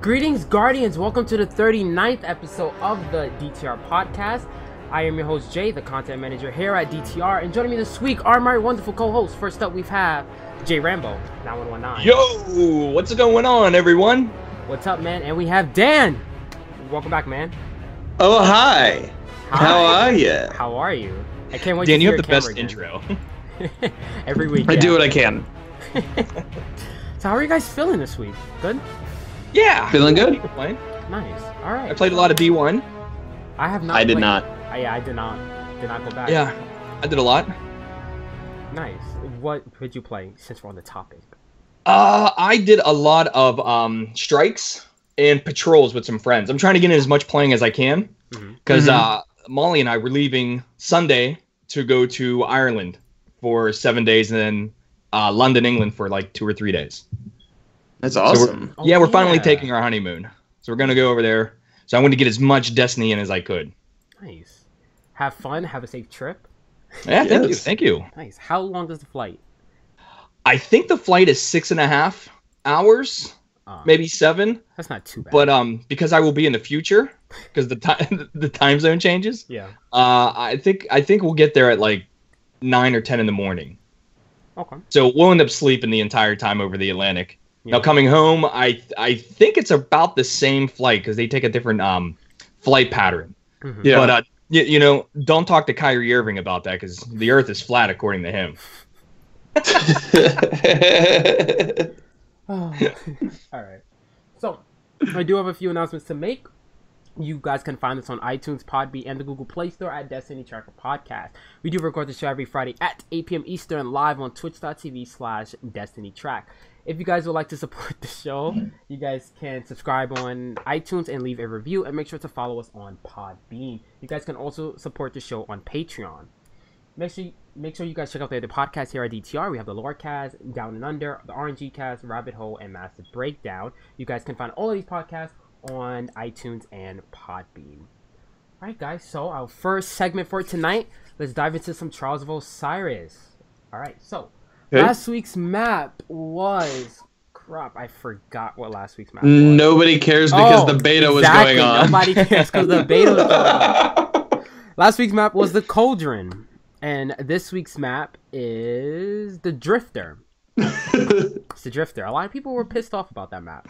Greetings, Guardians. Welcome to the 39th episode of the DTR podcast. I am your host, Jay, the content manager here at DTR. And joining me this week are my wonderful co-hosts. First up, we have Jay Rambo, 9119. Yo, what's going on, everyone? What's up, man? And we have Dan. Welcome back, man. Oh, hi. How are you? How are you? I can't wait Dan, to see you your have the best again. intro. Every week. I do what I can. So how are you guys feeling this week? Good? Yeah. Feeling good? Playing. Nice. All right. I played a lot of D1. I have not. I did played- not. Yeah, I did not. Did not go back. Yeah, I did a lot. Nice. What did you play since we're on the topic? I did a lot of strikes and patrols with some friends. I'm trying to get in as much playing as I can because Molly and I were leaving Sunday to go to Ireland for 7 days and then London, England for like 2 or 3 days. That's awesome. So we're finally taking our honeymoon. So we're going to go over there. So I wanted to get as much Destiny in as I could. Nice. Have fun. Have a safe trip. Yeah, thank you. Yes. Thank you. Nice. How long is the flight? I think the flight is 6.5 hours, maybe 7. That's not too bad. But because I will be in the future, because the time zone changes. Yeah. I think we'll get there at like 9 or 10 in the morning. Okay. So we'll end up sleeping the entire time over the Atlantic. Yeah. Now coming home, I think it's about the same flight because they take a different flight pattern. Yeah. But you know, don't talk to Kyrie Irving about that because the Earth is flat according to him. All right. So I do have a few announcements to make. You guys can find us on iTunes, Podbean, and the Google Play Store at Destiny Tracker Podcast. We do record the show every Friday at 8 p.m. Eastern live on twitch.tv/DestinyTrack. If you guys would like to support the show, you guys can subscribe on iTunes and leave a review, and make sure to follow us on Podbean. You guys can also support the show on Patreon. Make sure you guys check out the other podcasts here at DTR. We have the Lorecast, Down and Under, the RNGCast, Rabbit Hole, and Massive Breakdown. You guys can find all of these podcasts on iTunes and Podbean. Alright guys, so our first segment for tonight, let's dive into some Trials of Osiris. Alright, so last week's map was crap. I forgot what last week's map was. Nobody cares because the beta was going on. Nobody cares because the beta was going on. Last week's map was the Cauldron. And this week's map is the Drifter. It's the Drifter. A lot of people were pissed off about that map.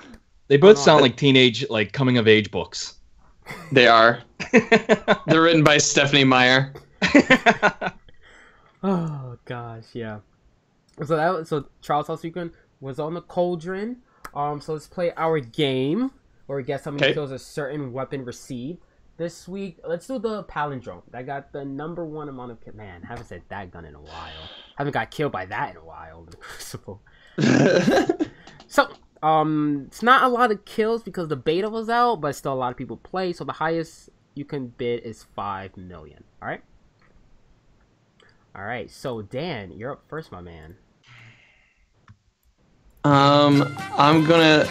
They both sound like teenage, like coming of age books. They are. They're written by Stephanie Meyer. Oh gosh, yeah. So Trials House Weekend was on the Cauldron. So let's play our game where we guess how many kills a certain weapon received. This week, let's do the Palindrome. That got the #1 amount of kills. Man, haven't said that gun in a while. Haven't got killed by that in a while. The Crucible. So, it's not a lot of kills because the beta was out, but still a lot of people play. So the highest you can bid is 5 million. All right. All right. So Dan, you're up first, my man. I'm gonna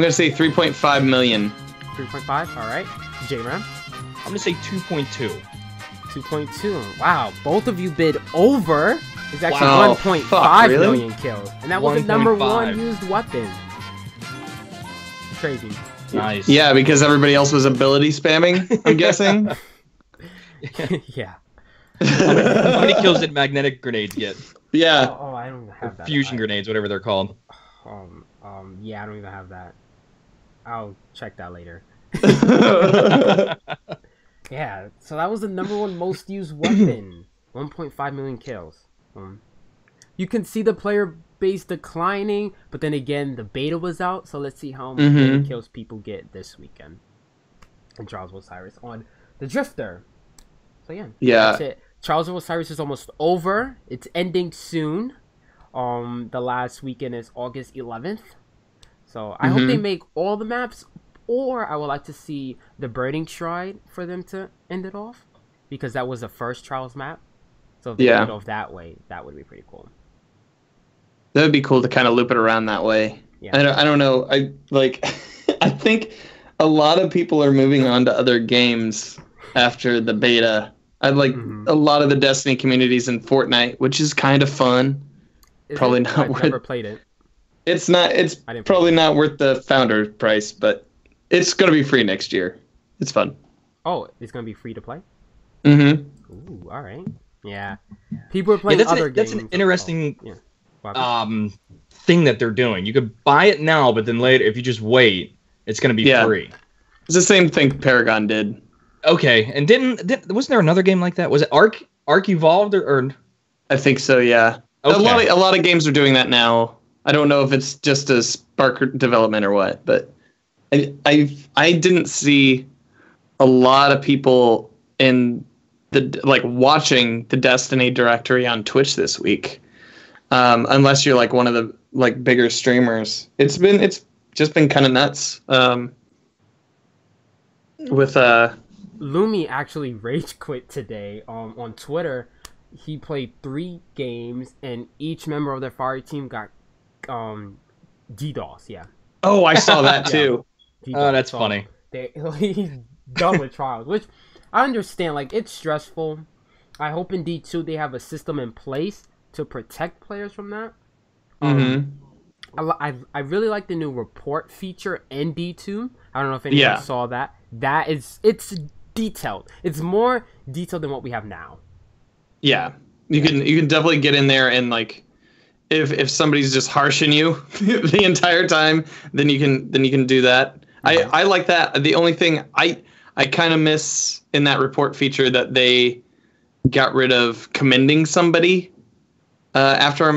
say 3.5 million. 3.5. All right. J-Ram. I'm gonna say 2.2. 2.2. Wow, both of you bid over. It's actually Wow. 1.5 Fuck, really? million kills, and that was the #1 1.5. used weapon. Crazy. Nice. Yeah, because everybody else was ability spamming, I'm guessing. Yeah. How many kills did magnetic grenades get? Yeah. Oh, I don't have that. Fusion grenades, whatever they're called. Yeah, I don't even have that. I'll check that later. Yeah, so that was the #1 most used weapon. 1.5 million kills. You can see the player base declining, but then again, the beta was out, so let's see how many kills people get this weekend. And Trials of Osiris on the Drifter. So yeah, that's it. Trials of Osiris is almost over. It's ending soon. The last weekend is August 11th. So I hope they make all the maps, or I would like to see the Burning Shrine for them to end it off, because that was the first Trials map. So if they end it off that way, that would be pretty cool. That would be cool to kind of loop it around that way. Yeah. I don't know. I think a lot of people are moving on to other games after the beta. I like a lot of the Destiny communities in Fortnite, which is kind of fun. Probably not I've worth. never played it. It's not. It's probably not worth the founder price, but it's gonna be free next year. It's fun. Oh, it's gonna be free to play. Mm-hmm. Ooh, all right. Yeah, people are playing other games. That's an interesting thing that they're doing. You could buy it now, but then later, if you just wait, it's gonna be free. It's the same thing Paragon did. Okay, and wasn't there another game like that? Was it Ark Evolved or? I think so. Yeah. Okay. A lot of games are doing that now. I don't know if it's just a spark development or what, but I didn't see a lot of people in watching the Destiny directory on Twitch this week, unless you're like one of the like bigger streamers. It's just been kind of nuts. With Lumi actually rage quit today on Twitter. He played 3 games and each member of their fire team got DDoS. Yeah. Oh, I saw that too. Oh, that's funny. He's done with trials, which I understand. Like, it's stressful. I hope in D2 they have a system in place to protect players from that. I really like the new report feature in D2. I don't know if anyone saw that. It's detailed. It's more detailed than what we have now. Yeah, you can definitely get in there and like, if somebody's just harshing you the entire time, then you can do that. I like that. The only thing I kind of miss in that report feature that they got rid of commending somebody after a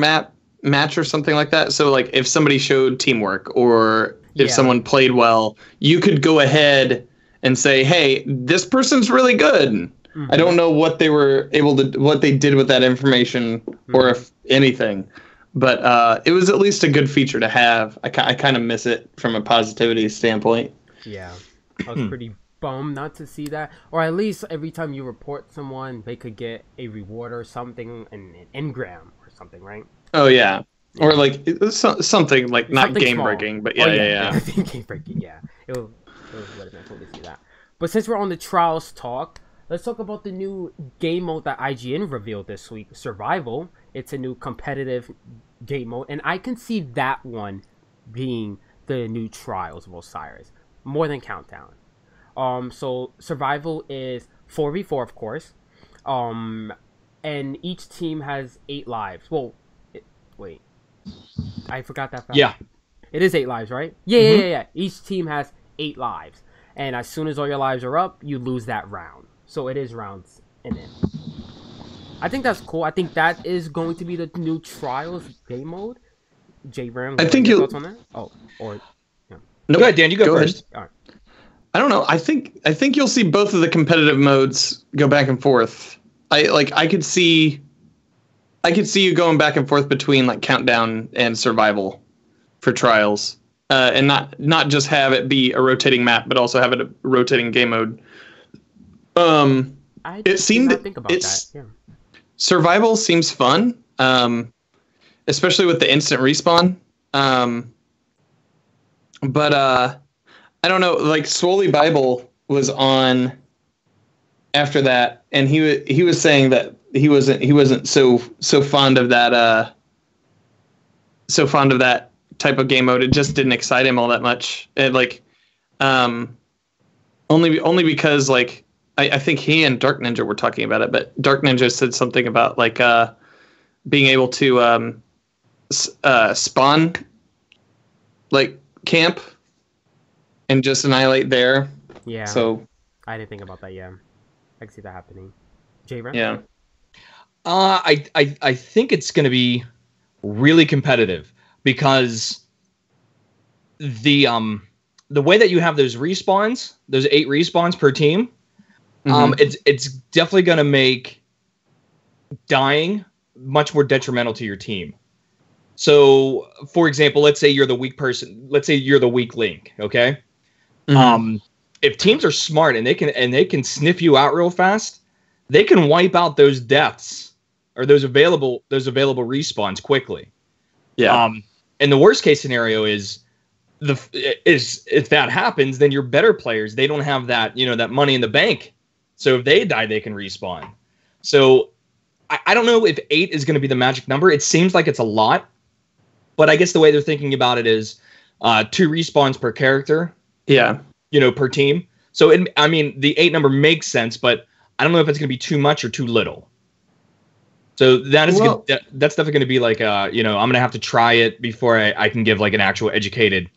match or something like that. So like if somebody showed teamwork or if someone played well, you could go ahead and say, "Hey, this person's really good." I don't know what they were what they did with that information or if anything, but it was at least a good feature to have. I kind of miss it from a positivity standpoint. Yeah, I was pretty bummed not to see that. Or at least every time you report someone, they could get a reward or something, an engram or something, right? Oh, yeah. Or like something like not something game small. breaking, but yeah. I think game breaking, yeah. It was would have been cool to see that. But since we're on the trials talk, let's talk about the new game mode that IGN revealed this week, Survival. It's a new competitive game mode, and I can see that one being the new Trials of Osiris, more than Countdown. So Survival is 4v4, of course, and each team has 8 lives. Well, wait, I forgot that fact. Yeah. It is 8 lives, right? Yeah. Each team has 8 lives. And as soon as all your lives are up, you lose that round. So it is rounds and in. I think that's cool. I think that is going to be the new Trials game mode. J-Ram, I think you'll... thoughts on that? Oh, or... Yeah. No, go ahead, Dan. You go first. All right. I don't know. I think you'll see both of the competitive modes go back and forth. I could see you going back and forth between like Countdown and Survival for Trials. And not just have it be a rotating map, but also have it a rotating game mode. It seemed think about that. Yeah. Survival seems fun, especially with the instant respawn. But I don't know. Like Swoley Bible was on after that, and he was saying that he wasn't so fond of that type of game mode. It just didn't excite him all that much. It only because like I think he and Dark Ninja were talking about it, but Dark Ninja said something about like being able to spawn like camp and just annihilate there. Yeah. So I didn't think about that. Yeah, I can see that happening. J-Ram? Yeah. I think it's going to be really competitive. Because the way that you have those respawns, those 8 respawns per team, it's definitely going to make dying much more detrimental to your team. So, for example, let's say you're the weak person. Let's say you're the weak link. Okay. If teams are smart and they can sniff you out real fast, they can wipe out those deaths or those available respawns quickly. Yeah. And the worst case scenario is if that happens, then your better players, they don't have that, that money in the bank. So if they die, they can respawn. So I don't know if 8 is going to be the magic number. It seems like it's a lot. But I guess the way they're thinking about it is 2 respawns per character. Yeah. Per team. So, the 8 number makes sense, but I don't know if it's going to be too much or too little. So that's definitely going to be like, I'm going to have to try it before I can give like an actual educated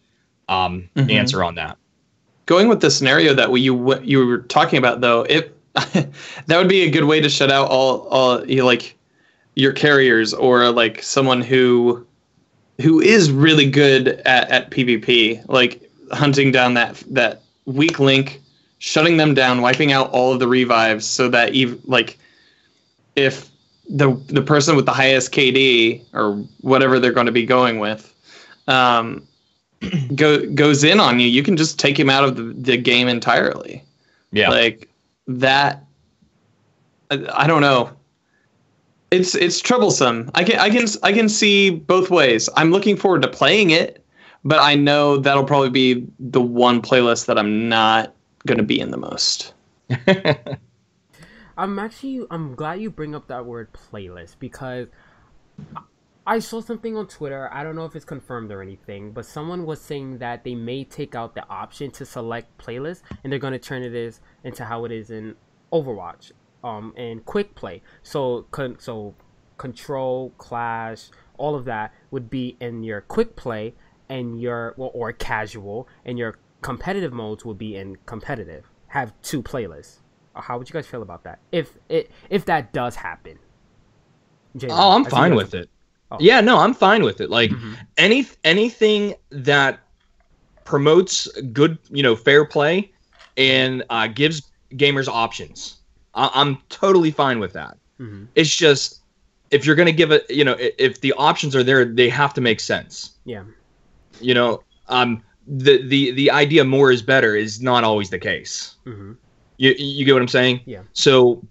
answer on that. Going with the scenario that you were talking about, though, that would be a good way to shut out all your carriers or like someone who is really good at PvP, like hunting down that weak link, shutting them down, wiping out all of the revives, so that if the person with the highest KD or whatever they're going to be going with goes in on you, you can just take him out of the game entirely. Yeah, like that. I don't know. It's troublesome. I can see both ways. I'm looking forward to playing it, but I know that'll probably be the one playlist that I'm not going to be in the most. I'm glad you bring up that word playlist, because I saw something on Twitter. I don't know if it's confirmed or anything, but someone was saying that they may take out the option to select playlist, and they're going to turn it into how it is in Overwatch, and quick play. So control, clash, all of that would be in your quick play, and or casual, and your competitive modes would be in competitive. Have 2 playlists. How would you guys feel about that? If that does happen? I'm fine with it. Oh. Yeah, no, I'm fine with it. Like anything that promotes good, fair play and gives gamers options. I'm totally fine with that. It's just, if you're going to give it, if the options are there, they have to make sense. Yeah. The idea more is better is not always the case. You get what I'm saying? Yeah. So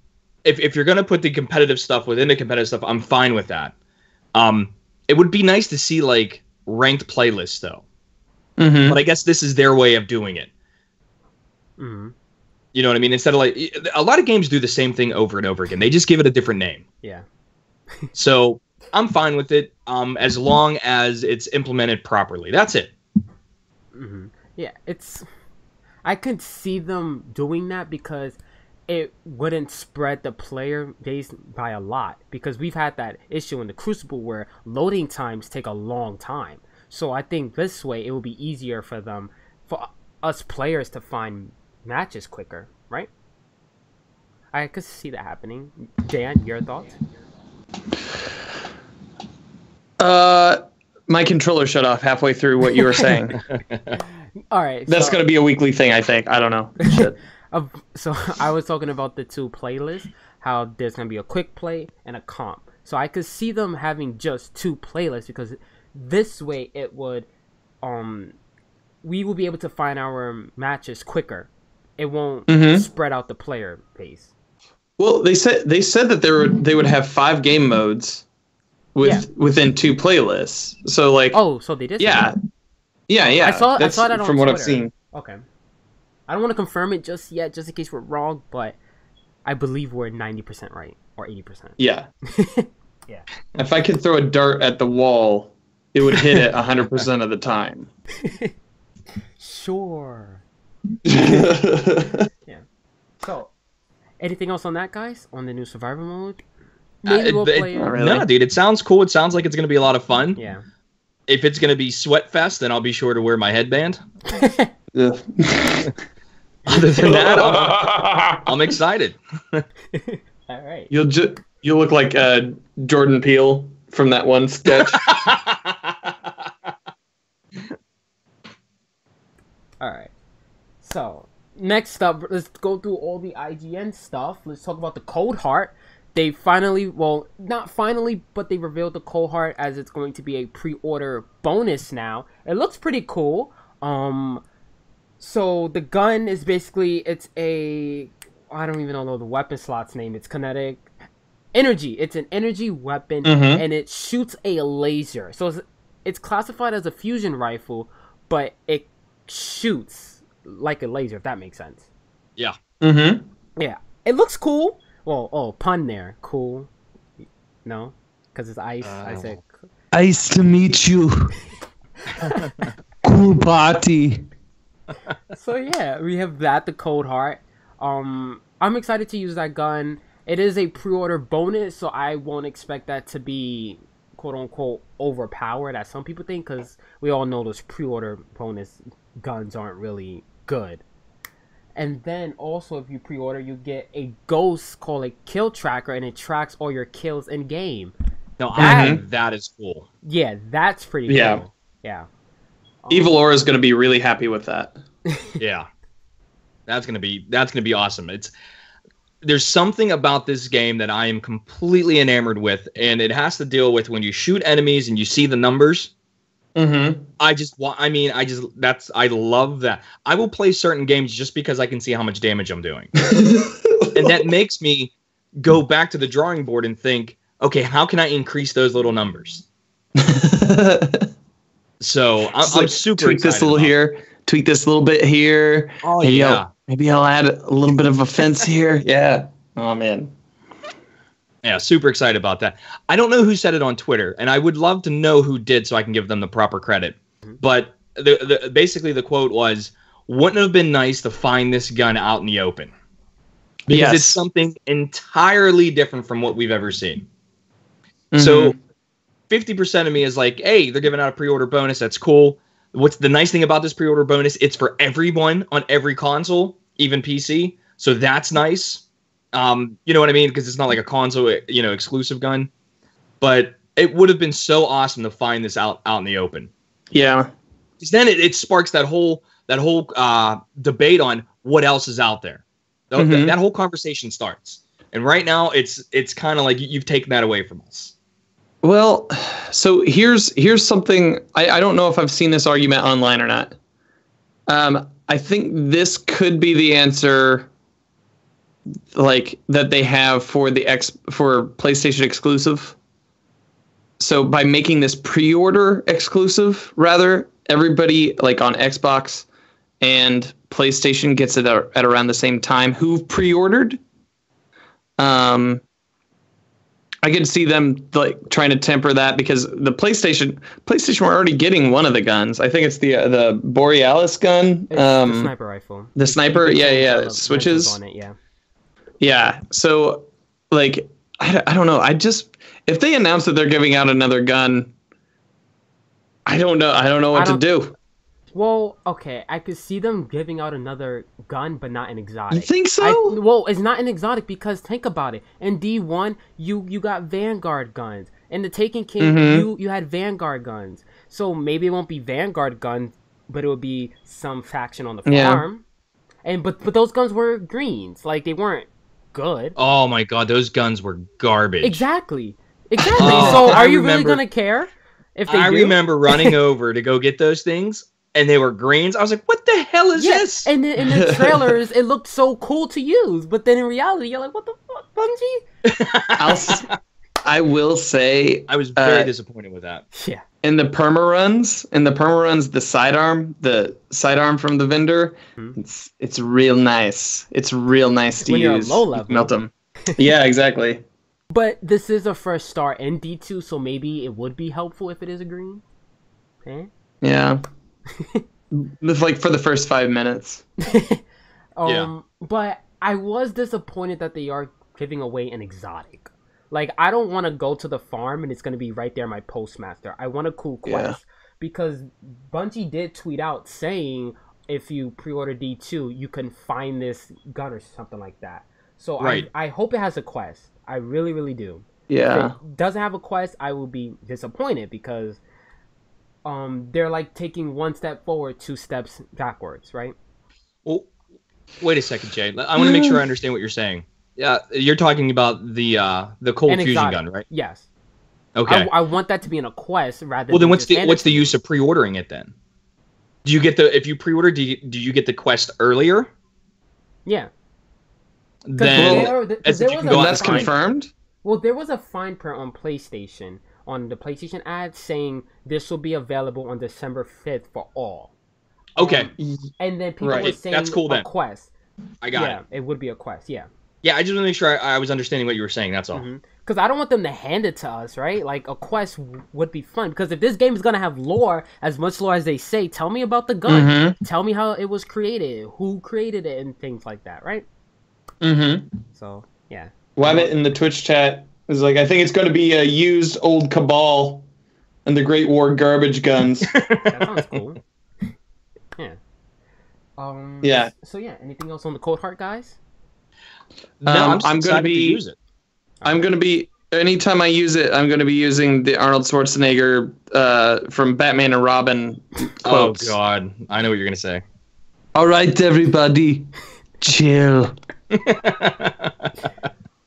if you're going to put the competitive stuff within the competitive stuff, I'm fine with that. It would be nice to see like ranked playlists though. But I guess this is their way of doing it. You know what I mean? Instead of like, a lot of games do the same thing over and over again. They just give it a different name. Yeah. So I'm fine with it, as long as it's implemented properly. That's it. Yeah, I could see them doing that because it wouldn't spread the player base by a lot. Because we've had that issue in the Crucible where loading times take a long time. So I think this way it will be easier for us players to find matches quicker, right? I could see that happening. Dan, your thoughts? My controller shut off halfway through what you were saying. All right. That's going to be a weekly thing, I think. I don't know. Shit. So I was talking about the 2 playlists, how there's going to be a quick play and a comp. So I could see them having just 2 playlists, because this way it would, we will be able to find our matches quicker. It won't spread out the player base. Well, they said that they would have 5 game modes within 2 playlists. So like, so they did. Yeah. I saw that on from what Twitter. I've seen. Okay. I don't want to confirm it just yet, just in case we're wrong, but I believe we're 90% right, or 80%. Yeah. Yeah. If I could throw a dart at the wall, it would hit it 100% of the time. Sure. Yeah. So, anything else on that, guys? On the new Survivor mode? Maybe we'll play it. Really? No, dude, it sounds cool. It sounds like it's going to be a lot of fun. Yeah. If it's going to be sweat fest, then I'll be sure to wear my headband. Other than that, I'm excited. All right. You'll look like Jordan Peele from that one sketch. All right. So next up, let's go through all the IGN stuff. Let's talk about the Cold Heart. They finally, well, not finally, but they revealed the Cold Heart as it's going to be a pre-order bonus now. It looks pretty cool. So the gun is basically, I don't even know the weapon slot's name. It's kinetic energy. It's an energy weapon, and it shoots a laser. So it's classified as a fusion rifle, but it shoots like a laser, if that makes sense. Yeah. Yeah. It looks cool. Well, pun there. Cool. No? Because it's ice. I said Nice to meet you. Cool party. So yeah, we have that, the Cold Heart. I'm excited to use that gun. It is a pre-order bonus, so I won't expect that to be quote-unquote overpowered as some people think, because we all know those pre-order bonus guns aren't really good. And then also, if you pre-order, you get a ghost called a kill tracker, and it tracks all your kills in game. No, I think that is cool. Yeah, that's pretty cool. Yeah. Evil Aura is going to be really happy with that. Yeah, that's gonna be awesome. There's something about this game that I am completely enamored with, and it has to deal with when you shoot enemies and you see the numbers. Mm-hmm. I love that. I will play certain games just because I can see how much damage I'm doing, and that makes me go back to the drawing board and think, okay, how can I increase those little numbers? So I'm super tweak excited this a little here, tweak this a little bit here. Oh hey, yeah, maybe I'll add a little bit of a fence here. Yeah. Oh man. Yeah, super excited about that. I don't know who said it on Twitter, and I would love to know who did so I can give them the proper credit. But basically the quote was, "Wouldn't it have been nice to find this gun out in the open?" Because it's something entirely different from what we've ever seen. So 50% of me is like, hey, they're giving out a pre-order bonus. That's cool. What's the nice thing about this pre-order bonus? It's for everyone on every console, even PC. So that's nice. You know what I mean? Because it's not like a console, exclusive gun. But it would have been so awesome to find this out in the open. Yeah. Because then it sparks that whole debate on what else is out there. That whole conversation starts. And right now, it's kind of like you've taken that away from us. Well, so here's something. I don't know if I've seen this argument online or not. I think this could be the answer, like that they have for for PlayStation exclusive. So by making this pre-order exclusive, rather, everybody like on Xbox and PlayStation gets it at around the same time who've pre-ordered. I could see them like trying to temper that because the PlayStation were already getting one of the guns. I think it's the Borealis gun. It's the sniper rifle. The sniper, it switches on it, yeah. Yeah. So, like, I don't know. If they announce that they're giving out another gun, I don't know. I don't know what to do. Well, okay, I could see them giving out another gun, but not an exotic. You think so? Well, it's not an exotic because think about it. In D1, you got Vanguard guns. In the Taken King, you had Vanguard guns. So maybe it won't be Vanguard guns, but it would be some faction on the farm. Yeah. But those guns were greens, like they weren't good. Oh my god, those guns were garbage. Exactly. So are you really gonna care if they do? I remember running over to go get those things. And they were greens. I was like, what the hell is this? And in the trailers, it looked so cool to use. But then in reality, you're like, what the fuck, Bungie? I will say... I was very disappointed with that. Yeah. In the perma runs, the sidearm from the vendor, it's real nice. It's real nice to when use. You're low level. Melt them. Yeah, exactly. But this is a fresh start in D2, so maybe it would be helpful if it is a green. Okay? Yeah. Like for the first 5 minutes. But I was disappointed that they are giving away an exotic. Like, I don't want to go to the farm and it's going to be right there my postmaster. I want a cool quest. Because Bungie did tweet out saying if you pre-order D2, you can find this gun or something like that. So I hope it has a quest. I really, really do. Yeah. If it doesn't have a quest, I will be disappointed because they're like taking one step forward, 2 steps backwards, right? Well, wait a second, Jay. I want to make sure I understand what you're saying. Yeah, you're talking about the cold fusion gun, right? Yes. Okay. I want that to be in a quest rather. Well, then what's the use of pre-ordering it then? Do you get if you pre-order? Do you get the quest earlier? Yeah. Then that's confirmed. Well, there was a fine print on PlayStation. On the PlayStation ad saying this will be available on December 5th for all. Okay. And then people were saying that's cool then. A quest. I got it. Yeah, it would be a quest, yeah. Yeah, I just want to make sure I was understanding what you were saying, that's all. because I don't want them to hand it to us, right? Like, a quest would be fun. Because if this game is going to have lore, as much lore as they say, tell me about the gun. Mm-hmm. Tell me how it was created, who created it, and things like that, right? Mm-hmm. So, yeah. Wabbit in the Twitch chat is like, I think it's going to be a used old Cabal and the Great War garbage guns. That sounds cool. Yeah. Yeah. So, yeah, anything else on the Cold Heart, guys? No, I'm going to use it. I'm going to be, anytime I use it, I'm going to be using the Arnold Schwarzenegger from Batman and Robin quotes. Oh, God. I know what you're going to say. All right, everybody. Chill.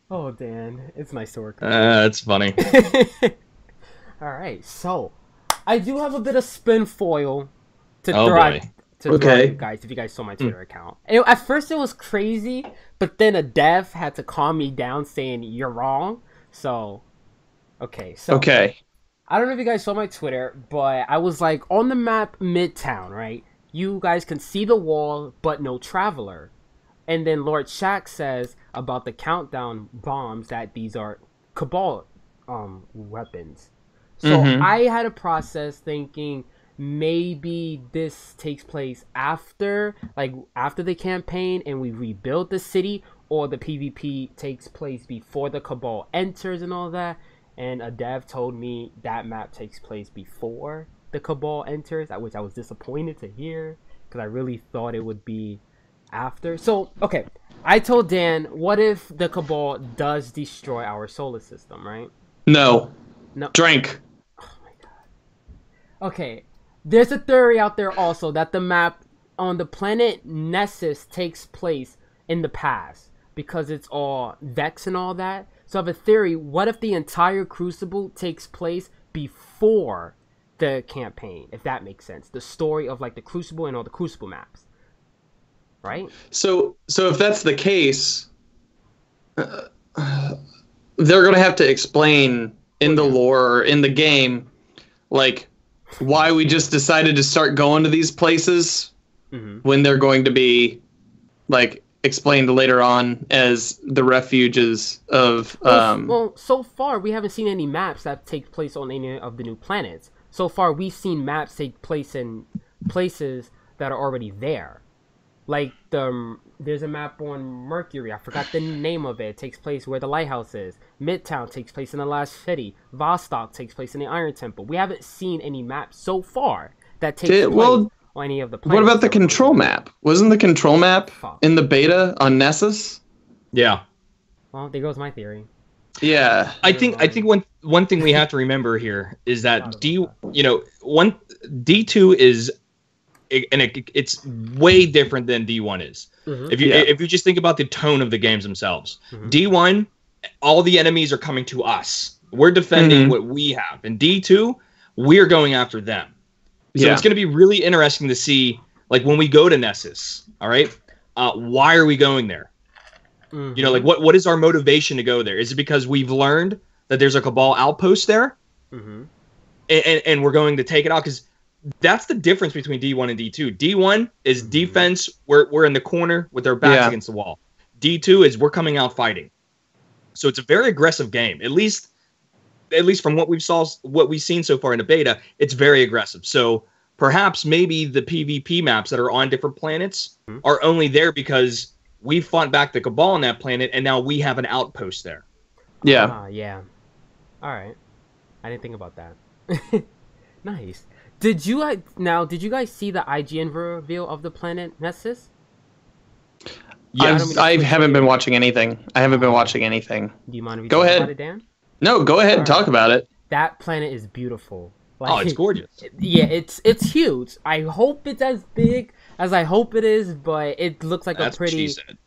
Oh, Dan. It's nice to work. That's funny. All right. So, I do have a bit of spin foil to Oh, throw boy. at throw at you guys, if you guys saw my Twitter account. At first, it was crazy, but then a dev had to calm me down saying, you're wrong. So, okay. I don't know if you guys saw my Twitter, but I was like, on the map Midtown, right? You guys can see the wall, but no traveler. And then Lord Shaq says about the countdown bombs that these are Cabal weapons. So I had a process thinking maybe this takes place after the campaign and we rebuild the city, or the PvP takes place before the Cabal enters and all that. And a dev told me that map takes place before the Cabal enters, which I was disappointed to hear because I really thought it would be after. So, okay, I told Dan, what if the Cabal does destroy our solar system, right? No. No. Drink. Oh my god. Okay, there's a theory out there also that the map on the planet Nessus takes place in the past because it's all Vex and all that. So I have a theory, what if the entire Crucible takes place before the campaign, if that makes sense? The story of like the Crucible and all the Crucible maps. Right? So if that's the case, they're going to have to explain in the lore or in the game, like, why we just decided to start going to these places when they're going to be, like, explained later on as the refuges of... Well, so far, we haven't seen any maps that take place on any of the new planets. So far, we've seen maps take place in places that are already there. Like, there's a map on Mercury. I forgot the name of it. It takes place where the lighthouse is. Midtown takes place in the last city. Vostok takes place in the Iron Temple. We haven't seen any maps so far that take place on any of the planets. What about the control map? Wasn't the control map in the beta on Nessus? Yeah. Well, there goes my theory. Yeah. I think one thing we have to remember here is that D2 is, and it's way different than D1 is. If you just think about the tone of the games themselves, D1, all the enemies are coming to us. We're defending what we have. And D2, we're going after them. So it's going to be really interesting to see, like, when we go to Nessus, all right, why are we going there? You know, like, what is our motivation to go there? Is it because we've learned that there's a Cabal outpost there? And we're going to take it out? Because that's the difference between D1 and D2. D1 is defense. We're in the corner with our backs against the wall. D2 is we're coming out fighting. So it's a very aggressive game. At least from what we've seen so far in the beta, it's very aggressive. So perhaps maybe the PvP maps that are on different planets are only there because we fought back the Cabal on that planet, and now we have an outpost there. Yeah. Yeah. All right. I didn't think about that. Nice. Did you guys see the IGN reveal of the planet Nessus? Yeah, I haven't been watching anything. Do you mind if we go talk ahead, about it, Dan? No, go ahead and talk about it. That planet is beautiful. Like, it's gorgeous. Yeah, it's huge. I hope it's as big as I hope it is, but it looks like That's a pretty... what she said.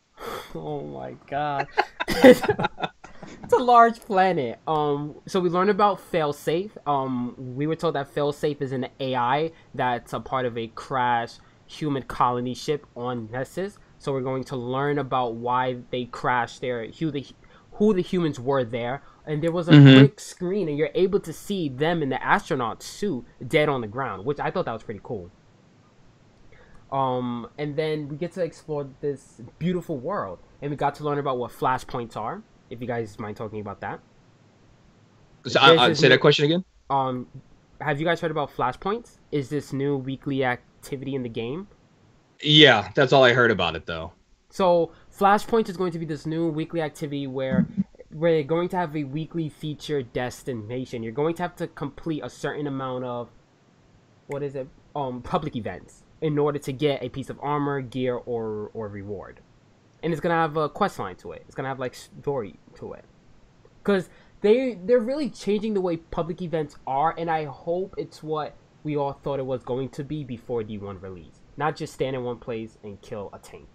Oh my god. It's a large planet. So we learned about Failsafe. We were told that Failsafe is an AI that's a part of a crashed human colony ship on Nessus. So we're going to learn about why they crashed there, who the humans were there. And there was a quick screen, and you're able to see them in the astronaut suit dead on the ground, which I thought that was pretty cool. And then we get to explore this beautiful world, and we got to learn about what flashpoints are, if you guys mind talking about that. So, say that question again. Have you guys heard about flashpoints? Is this new weekly activity in the game? Yeah, that's all I heard about it though. So flashpoints is going to be this new weekly activity where we're going to have a weekly feature destination. You're going to have to complete a certain amount of public events in order to get a piece of armor, gear, or reward. And it's gonna have a quest line to it. It's gonna have like story to it. Because they're really changing the way public events are, and I hope it's what we all thought it was going to be before D1 release. Not just stand in one place and kill a tank.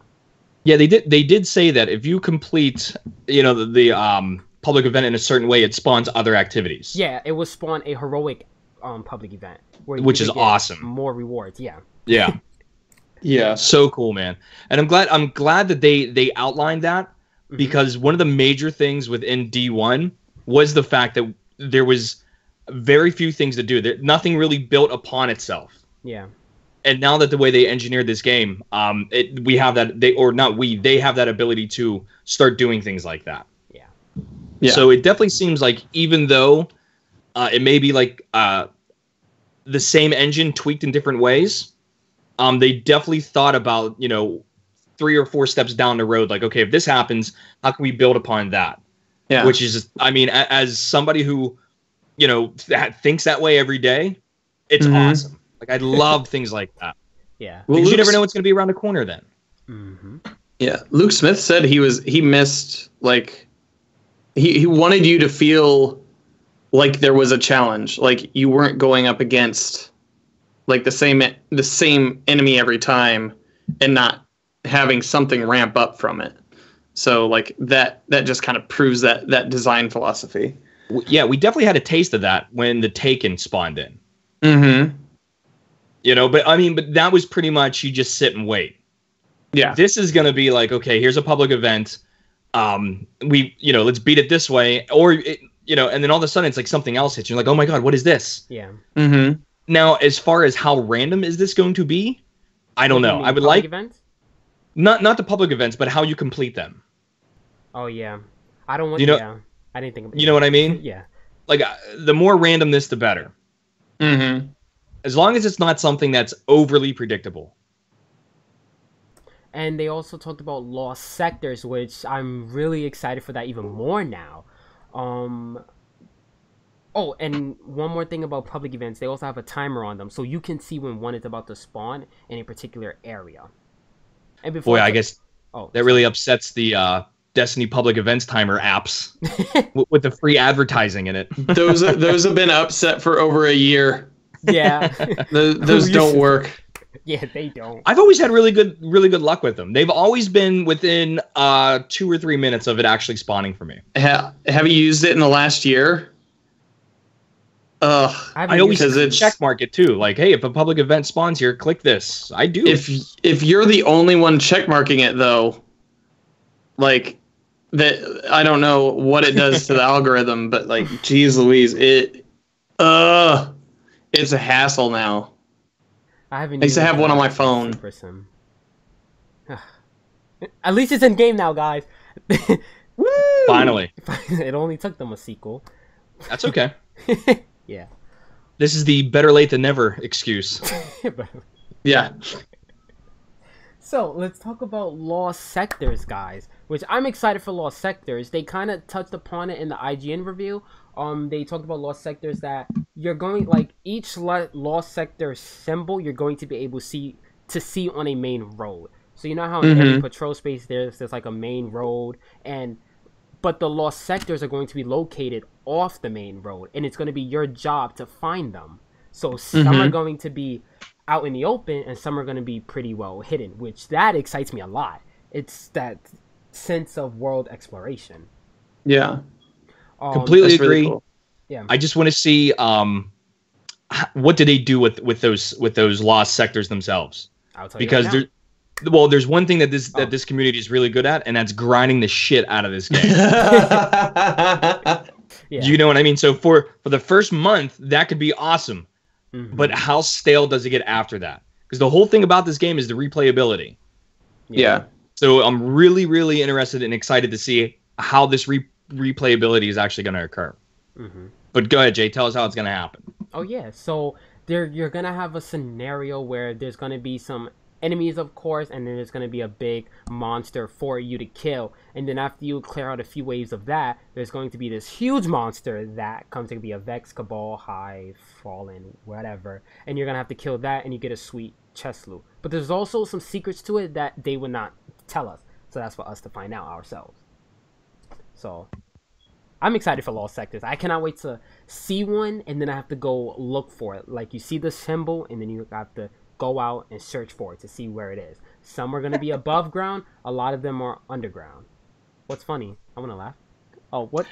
Yeah, they did say that if you complete, the public event in a certain way, it spawns other activities. Yeah, it will spawn a heroic public event, which is awesome. More rewards, yeah. Yeah. Yeah, so cool, man. And I'm glad that they outlined that, because one of the major things within D1 was the fact that there was very few things to do. Nothing really built upon itself. Yeah. And now that the way they engineered this game, we have that they have that ability to start doing things like that. Yeah. Yeah. So it definitely seems like, even though it may be like the same engine tweaked in different ways, they definitely thought about 3 or 4 steps down the road. Like, okay, if this happens, how can we build upon that? Yeah. Which is, I mean, as somebody who thinks that way every day, it's awesome. Like, I love things like that. Yeah. Because you never know what's going to be around the corner then. Mm-hmm. Yeah. Luke Smith said he missed, like, he wanted you to feel like there was a challenge. Like, you weren't going up against, like, the same enemy every time and not having something ramp up from it. So, like, that just kind of proves that design philosophy. Yeah, we definitely had a taste of that when the Taken spawned in. Mm-hmm. But that was pretty much, you just sit and wait. Yeah. This is going to be like, okay, here's a public event. Let's beat it this way. Or, and then all of a sudden it's like something else hits you. You're like, oh my God, what is this? Yeah. Mm-hmm. Now, as far as how random is this going to be, I don't know. I would like events? Not the public events, but how you complete them. Oh yeah, I don't want. Yeah, I didn't think. You know what I mean? Yeah. Like, the more randomness, the better. Mm-hmm. As long as it's not something that's overly predictable. And they also talked about lost sectors, which I'm really excited for that even more now. Oh, and one more thing about public events, they also have a timer on them, so you can see when one is about to spawn in a particular area. And before I guess that really upsets the Destiny public events timer apps with the free advertising in it. Those have been upset for over a year. Yeah. those don't work. Yeah, they don't. I've always had really good luck with them. They've always been within 2 or 3 minutes of it actually spawning for me. Have you used it in the last year? I always check mark it too. Like, hey, if a public event spawns here, click this. I do. If you're the only one check marking it though, like, that, I don't know what it does to the algorithm, but like, geez Louise, it's a hassle now. I used to have one on my phone. At least it's in game now, guys. Woo! Finally. It only took them a sequel. That's okay. Yeah. This is the better late than never excuse. Yeah. So, let's talk about Lost Sectors, guys. Which I'm excited for Lost Sectors. They kind of touched upon it in the IGN review. They talked about Lost Sectors that you're going, like, each Lost Sector symbol you're going to be able to see on a main road. So you know how in every patrol space there's like a main road, but the Lost Sectors are going to be located off the main road, and it's going to be your job to find them. So some are going to be out in the open, and some are going to be pretty well hidden, which that excites me a lot. It's that sense of world exploration. Yeah. Completely agree. Really cool. Yeah. I just want to see what do they do with those lost sectors themselves? I'll tell because you right now. There's one thing that this community is really good at, and that's grinding the shit out of this game. Yeah. Do you know what I mean? So for the first month, that could be awesome. But how stale does it get after that? Because the whole thing about this game is the replayability. Yeah. So I'm really, really interested and excited to see how this replayability is actually going to occur. But go ahead, Jay. Tell us how it's gonna happen. Oh yeah, so you're gonna have a scenario where there's gonna be some enemies, of course, and then there's gonna be a big monster for you to kill. And then after you clear out a few waves of that, there's going to be this huge monster that comes to be a Vex, Cabal, Hive, Fallen, whatever. And you're gonna have to kill that, and you get a sweet chest loot. But there's also some secrets to it that they would not tell us, so that's for us to find out ourselves. So I'm excited for Lost Sectors. I cannot wait to see one, and then I have to go look for it. Like, you see the symbol, and then you have to go out and search for it to see where it is. Some are going to be above ground. A lot of them are underground. What's funny? I want to laugh. Oh, what?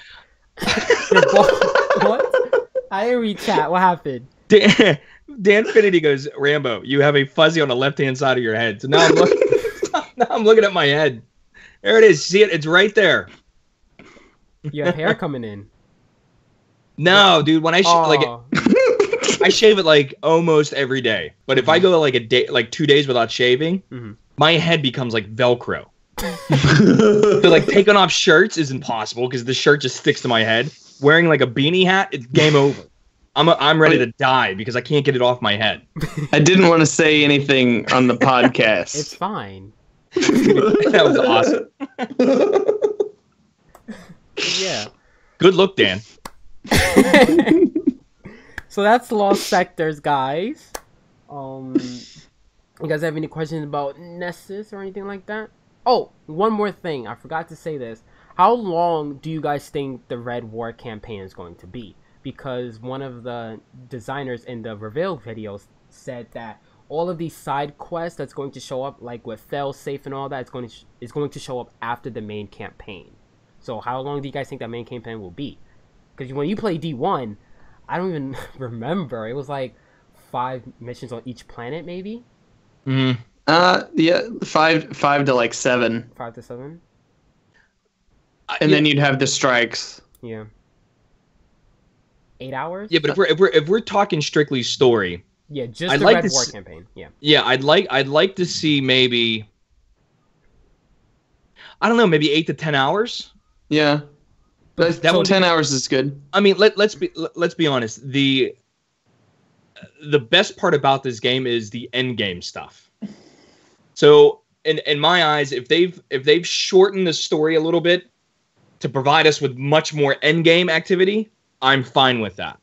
What? I didn't read chat. What happened? Dan Finity goes, Rambo, you have a fuzzy on the left-hand side of your head. So now I'm looking at my head. There it is. See it? It's right there. You have hair coming in. No, dude. When I I shave it like almost every day. But if I go like a day, like 2 days without shaving, my head becomes like Velcro. So like taking off shirts is impossible because the shirt just sticks to my head. Wearing like a beanie hat, it's game over. I'm ready to die because I can't get it off my head. I didn't want to say anything on the podcast. It's fine. That was awesome. Yeah. Good look, Dan. So that's Lost Sectors, guys. You guys have any questions about Nessus or anything like that? Oh, one more thing. I forgot to say this. How long do you guys think the Red War campaign is going to be? Because one of the designers in the reveal videos said that all of these side quests that's going to show up, like with failsafe and all that, is going to show up after the main campaign. So how long do you guys think that main campaign will be? Because when you play D1, I don't even remember. It was like 5 missions on each planet, maybe. Yeah, 5 to like 7. 5 to 7. And then you'd have the strikes. Yeah. 8 hours. Yeah, but if we're talking strictly story, yeah, just the Red War campaign. Yeah. Yeah, I'd like to see maybe, I don't know, maybe 8 to 10 hours. Yeah. But 10 hours is good. I mean, let's be honest. The best part about this game is the end game stuff. So in my eyes, if they've shortened the story a little bit to provide us with much more end game activity, I'm fine with that.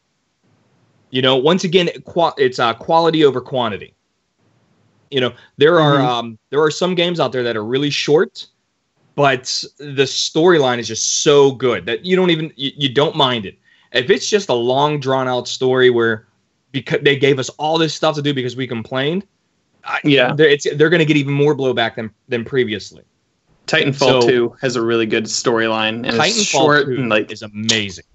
You know, once again, it's quality over quantity. You know, there are some games out there that are really short, but the storyline is just so good that you don't mind it. If it's just a long, drawn out story where because they gave us all this stuff to do because we complained, they're going to get even more blowback than previously. Titanfall 2 has a really good storyline, and it's short and like is amazing.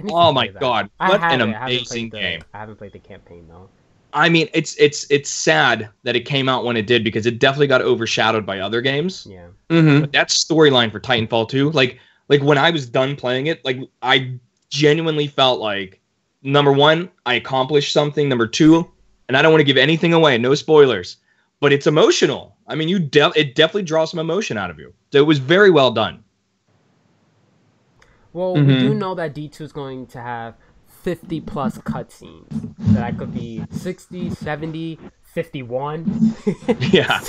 Oh my god, what an amazing game! I haven't played the campaign though. I mean, it's sad that it came out when it did because it definitely got overshadowed by other games. Yeah. But that storyline for Titanfall 2, like when I was done playing it, like I genuinely felt like, number one, I accomplished something. Number two, and I don't want to give anything away, no spoilers, but it's emotional. I mean, it definitely draws some emotion out of you. So it was very well done. Well, we do know that D2 is going to have 50 plus cutscenes. That could be 60, 70, 51. Yeah.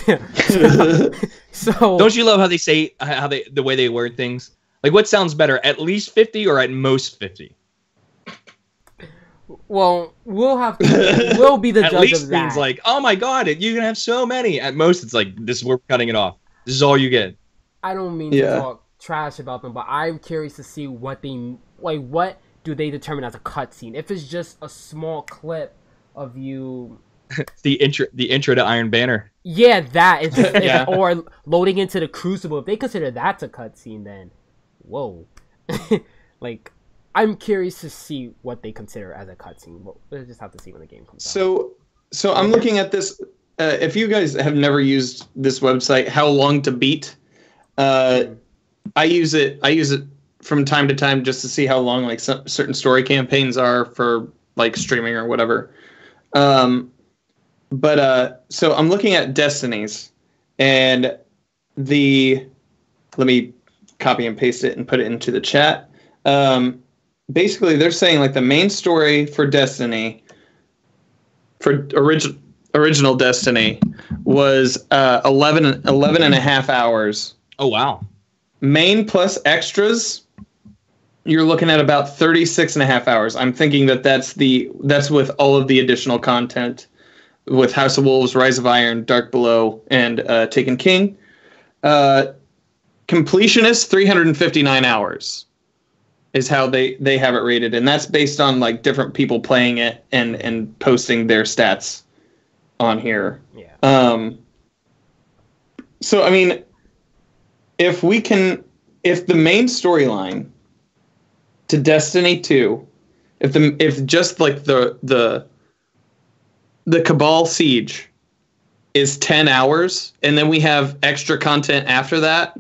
So don't you love how they say the way they word things? Like, what sounds better, at least 50 or at most 50? Well, we'll be the judge of that. At least means like, oh my god, you can have so many. At most, it's like, this is where we're cutting it off. This is all you get. I don't mean to talk trash about them, but I'm curious to see what do they determine as a cutscene. If it's just a small clip of you, the intro to Iron Banner. Yeah, that is or loading into the Crucible. If they consider that a cutscene, then whoa. Like, I'm curious to see what they consider as a cutscene. We'll just have to see when the game comes out. So I'm looking at this. If you guys have never used this website, How Long to Beat, I use it from time to time just to see how long like certain story campaigns are for like streaming or whatever. So I'm looking at Destinies, and let me copy and paste it and put it into the chat. basically they're saying like the main story for Destiny, for original Destiny, was 11 and a half hours. Oh, wow. Main plus extras, you're looking at about 36 and a half hours. I'm thinking that's with all of the additional content with House of Wolves, Rise of Iron, Dark Below, and Taken King. Completionist 359 hours is how they have it rated, and that's based on like different people playing it and posting their stats on here. Yeah. So I mean, if the main storyline to Destiny 2, if just like the Cabal Siege is 10 hours, and then we have extra content after that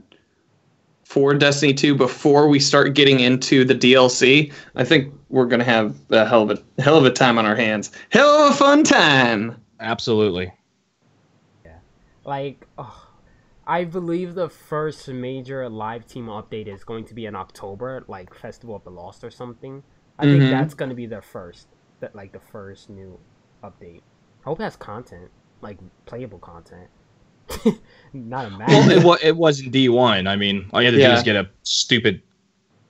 for Destiny 2 before we start getting into the DLC, I think we're gonna have a hell of a time on our hands. Hell of a fun time. Absolutely. Yeah. Like, I believe the first major live team update is going to be in October, like Festival of the Lost or something. I think that's going to be the first new update. I hope it has content, like playable content. Not a match. Well, it was in D1. I mean, all you had to do is get a stupid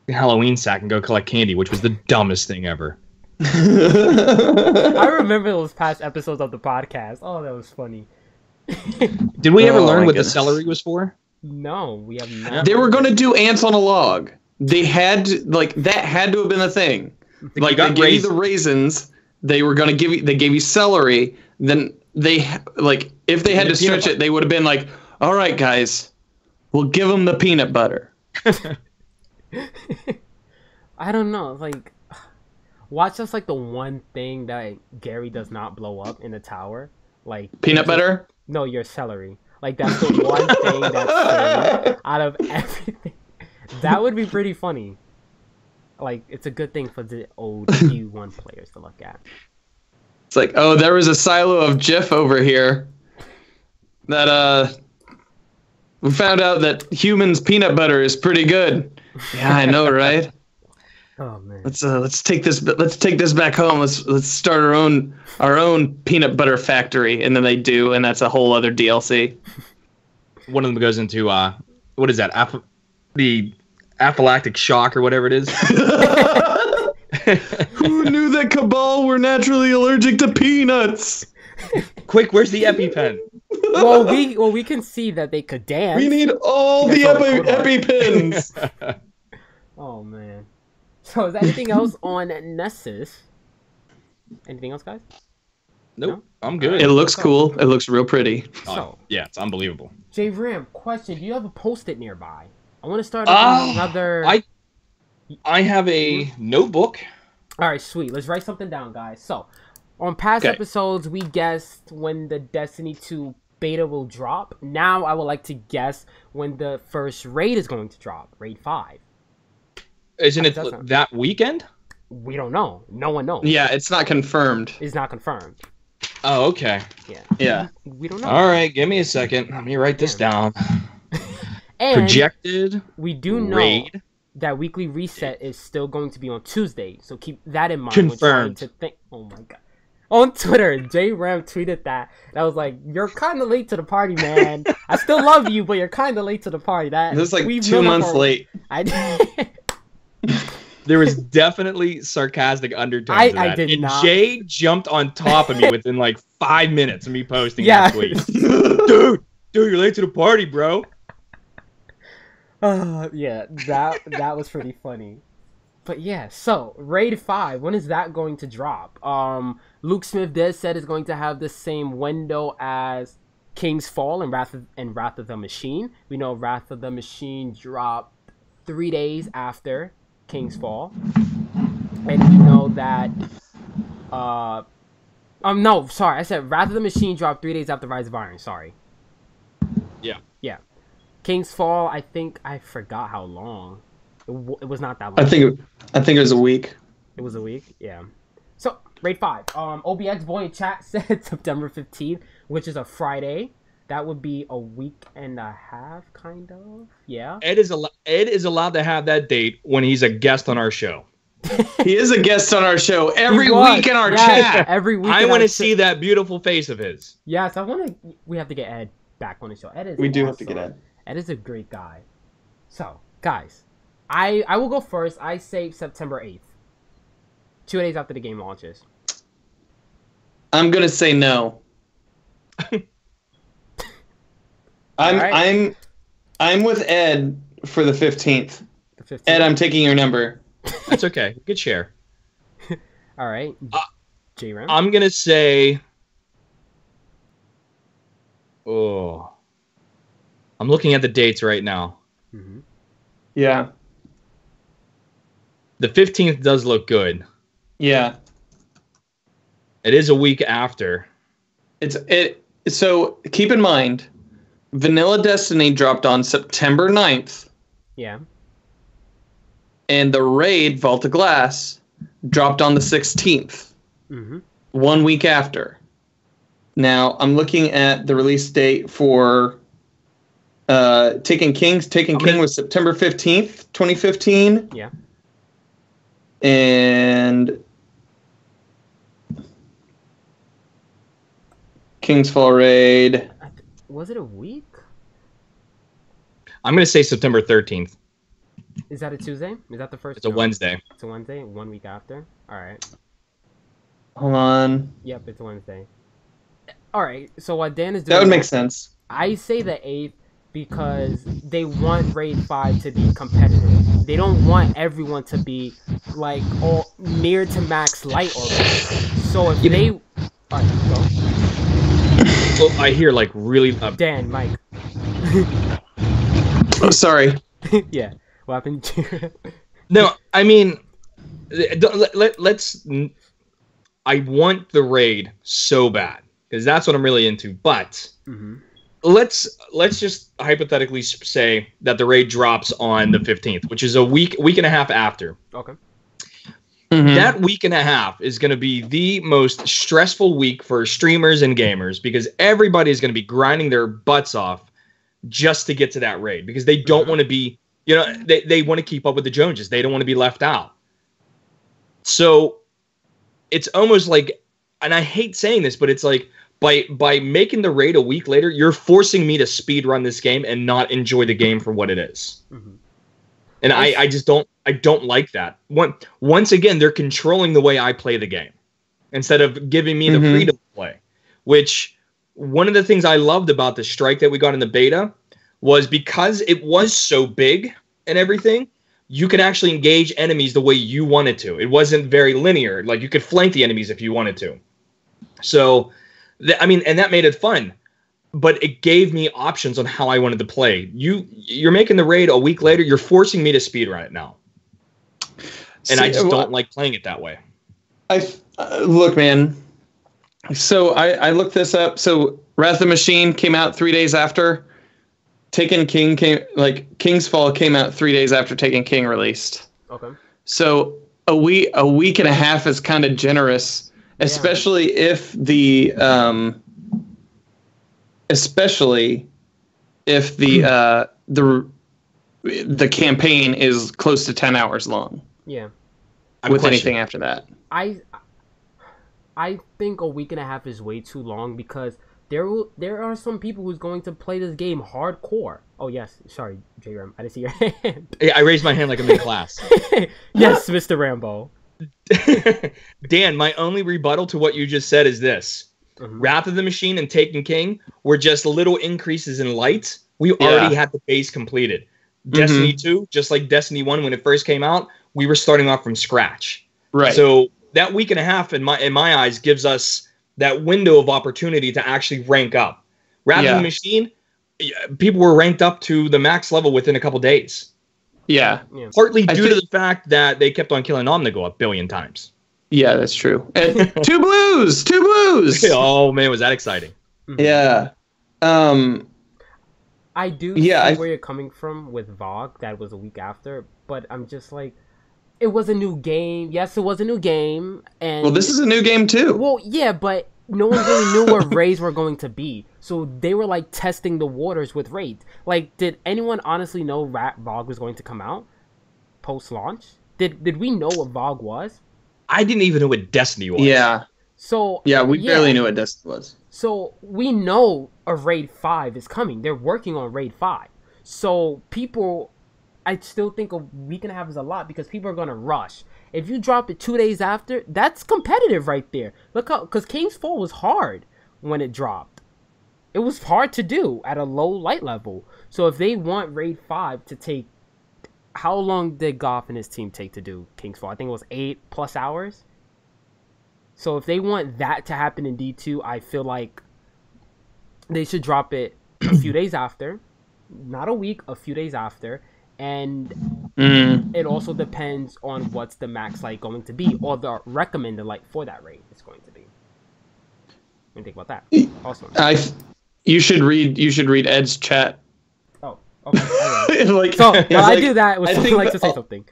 Halloween sack and go collect candy, which was the dumbest thing ever. I remember those past episodes of the podcast. Oh, that was funny. Did we ever learn what the celery was for? No, we have not. They were going to do ants on a log. They had to, that had to have been a thing. Like they gave you the raisins, they were going to give you. They gave you celery. Then they if they had to stretch it, they would have been like, "All right, guys, we'll give them the peanut butter." I don't know. Like, watch us like the one thing that Gary does not blow up in the tower, like peanut butter. No, your celery. Like that's the one thing that's saved out of everything. That would be pretty funny. Like, it's a good thing for the old D1 players to look at. It's like, oh, there was a silo of Jif over here that we found out that humans' peanut butter is pretty good. Yeah, I know, right? Oh man. Let's take this back home. Let's start our own peanut butter factory, and then they do, and that's a whole other DLC. One of them goes into what is that? The anaphylactic shock or whatever it is. Who knew that Cabal were naturally allergic to peanuts? Quick, where's the EpiPen? Well, we can see that they could dance. We need all the EpiPens. Oh man. So is there anything else on Nessus? Anything else, guys? Nope, no? I'm good. It looks cool. It looks real pretty. So, yeah, it's unbelievable. J Ram, question: do you have a Post-it nearby? I want to start another. I have a notebook. All right, sweet. Let's write something down, guys. So, on past episodes, we guessed when the Destiny 2 beta will drop. Now, I would like to guess when the first raid is going to drop. Raid 5. Isn't it that weekend? We don't know. No one knows. Yeah, it's not confirmed. It's not confirmed. Oh, okay. Yeah. We don't know. All right, give me a second. Let me write this down. And projected we do know raid. That weekly reset is still going to be on Tuesday, so keep that in mind. Confirmed. To think. Oh my god. On Twitter, J Ram tweeted that. I was like, "You're kind of late to the party, man. I still love you, but you're kind of late to the party." That this is like 2 months late. There was definitely sarcastic undertones. I did not. Jay jumped on top of me within like 5 minutes of me posting that tweet. Dude, you're late to the party, bro. Yeah, that was pretty funny. But yeah, so Raid 5, when is that going to drop? Luke Smith said it's going to have the same window as King's Fall and Wrath of the Machine. We know Wrath of the Machine dropped 3 days after King's Fall, and we know that no, sorry, I said Wrath of the Machine dropped 3 days after Rise of Iron. Sorry. Yeah. King's Fall, I think I forgot how long. It was not that long. I think it was a week. It was a week, yeah. So Raid 5. OBX boy in chat said September 15th, which is a Friday. That would be a week and a half, kind of. Yeah. Ed is allowed to have that date when he's a guest on our show. He is a guest on our show every He was. week in our Yes, chat. every week. I want to see that beautiful face of his. Yes, I want to. We have to get Ed back on the show. Ed is. We do awesome. have to get Ed. Ed is a great guy. So, guys, I will go first. I say September 8th, 2 days after the game launches. I'm gonna say no. I'm with Ed for the 15th. The 15th. Ed, I'm taking your number. That's okay. Good share. All right. J-Ram? I'm gonna say. Oh. I'm looking at the dates right now. Mm-hmm. Yeah. The 15th does look good. Yeah. It is a week after. So keep in mind, Vanilla Destiny dropped on September 9th. Yeah. And the raid Vault of Glass dropped on the 16th. Mm-hmm. 1 week after. Now I'm looking at the release date for Taken King. King was September 15th, 2015. Yeah. And King's Fall raid. Was it a week? I'm gonna say September 13th. Is that a Tuesday? Is that the first? It's a Wednesday. It's a Wednesday. 1 week after. All right. Hold on. Yep, it's a Wednesday. All right. So what Dan is doing? That would make sense. I say the 8th because they want Raid 5 to be competitive. They don't want everyone to be like all near to max light already. So if they, all right, go. Well, I hear like really. Dan, Mike. Oh, sorry. Yeah. What happened? No, I mean, let's. I want the raid so bad because that's what I'm really into. But let's just hypothetically say that the raid drops on the 15th, which is a week and a half after. Okay. Mm-hmm. That week and a half is going to be the most stressful week for streamers and gamers because everybody is going to be grinding their butts off just to get to that raid because they don't want to be. You know, they want to keep up with the Joneses. They don't want to be left out. So it's almost like, and I hate saying this, but it's like by making the raid a week later, you're forcing me to speed run this game and not enjoy the game for what it is. Mm-hmm. And I just don't like that. Once again, they're controlling the way I play the game instead of giving me the freedom to play. Which one of the things I loved about the strike that we got in the beta was because it was so big and everything, you could actually engage enemies the way you wanted to. It wasn't very linear. Like, you could flank the enemies if you wanted to. So, and that made it fun. But it gave me options on how I wanted to play. You're making the raid a week later. You're forcing me to speedrun it now. And I just don't like playing it that way. Look, man. So I looked this up. So Wrath of the Machine came out 3 days after. Taken King King's Fall came out 3 days after Taken King released. Okay. So a week and a half is kind of generous, especially if the campaign is close to 10 hours long. Yeah. With anything after that. I think a week and a half is way too long because there are some people who's going to play this game hardcore. Oh yes, sorry, J-Ram, I didn't see your hand. Yeah, I raised my hand like I'm in class. Yes, Mr. Rambo. Dan, my only rebuttal to what you just said is this. Wrath of the Machine and Taken King were just little increases in light. We already had the base completed. Destiny 2, just like Destiny 1 when it first came out, we were starting off from scratch. Right. So that week and a half in my eyes gives us that window of opportunity to actually rank up. Wrath of the Machine, people were ranked up to the max level within a couple days. Yeah. Partly due to the fact that they kept on killing Omnigo a billion times. Yeah, that's true. And two blues! Oh man, was that exciting. Yeah. I do see where you're coming from with VOG, that was a week after, but I'm just like, it was a new game. Yes, it was a new game. And well, this is a new game too. Well, yeah, but no one really knew where raids were going to be. So they were like testing the waters with raids. Like, did anyone honestly know VOG was going to come out post-launch? Did we know what VOG was? I didn't even know what Destiny was. Yeah. So Yeah, we barely knew what Destiny was. So we know a Raid 5 is coming. They're working on Raid 5. So people, I still think a week and a half is a lot because people are gonna rush. If you drop it 2 days after, that's competitive right there. Look how, because King's Fall was hard when it dropped. It was hard to do at a low light level. So if they want Raid 5 to take, how long did Goff and his team take to do King's Fall? I think it was 8+ hours. So if they want that to happen in D2, I feel like they should drop it a few days after. Not a week, a few days after. And it also depends on what's the max light going to be, or the recommended light for that raid is going to be. What do you think about that? Also, you should read Ed's chat. Oh, okay. Like, so while I like, do that, would someone like to say something?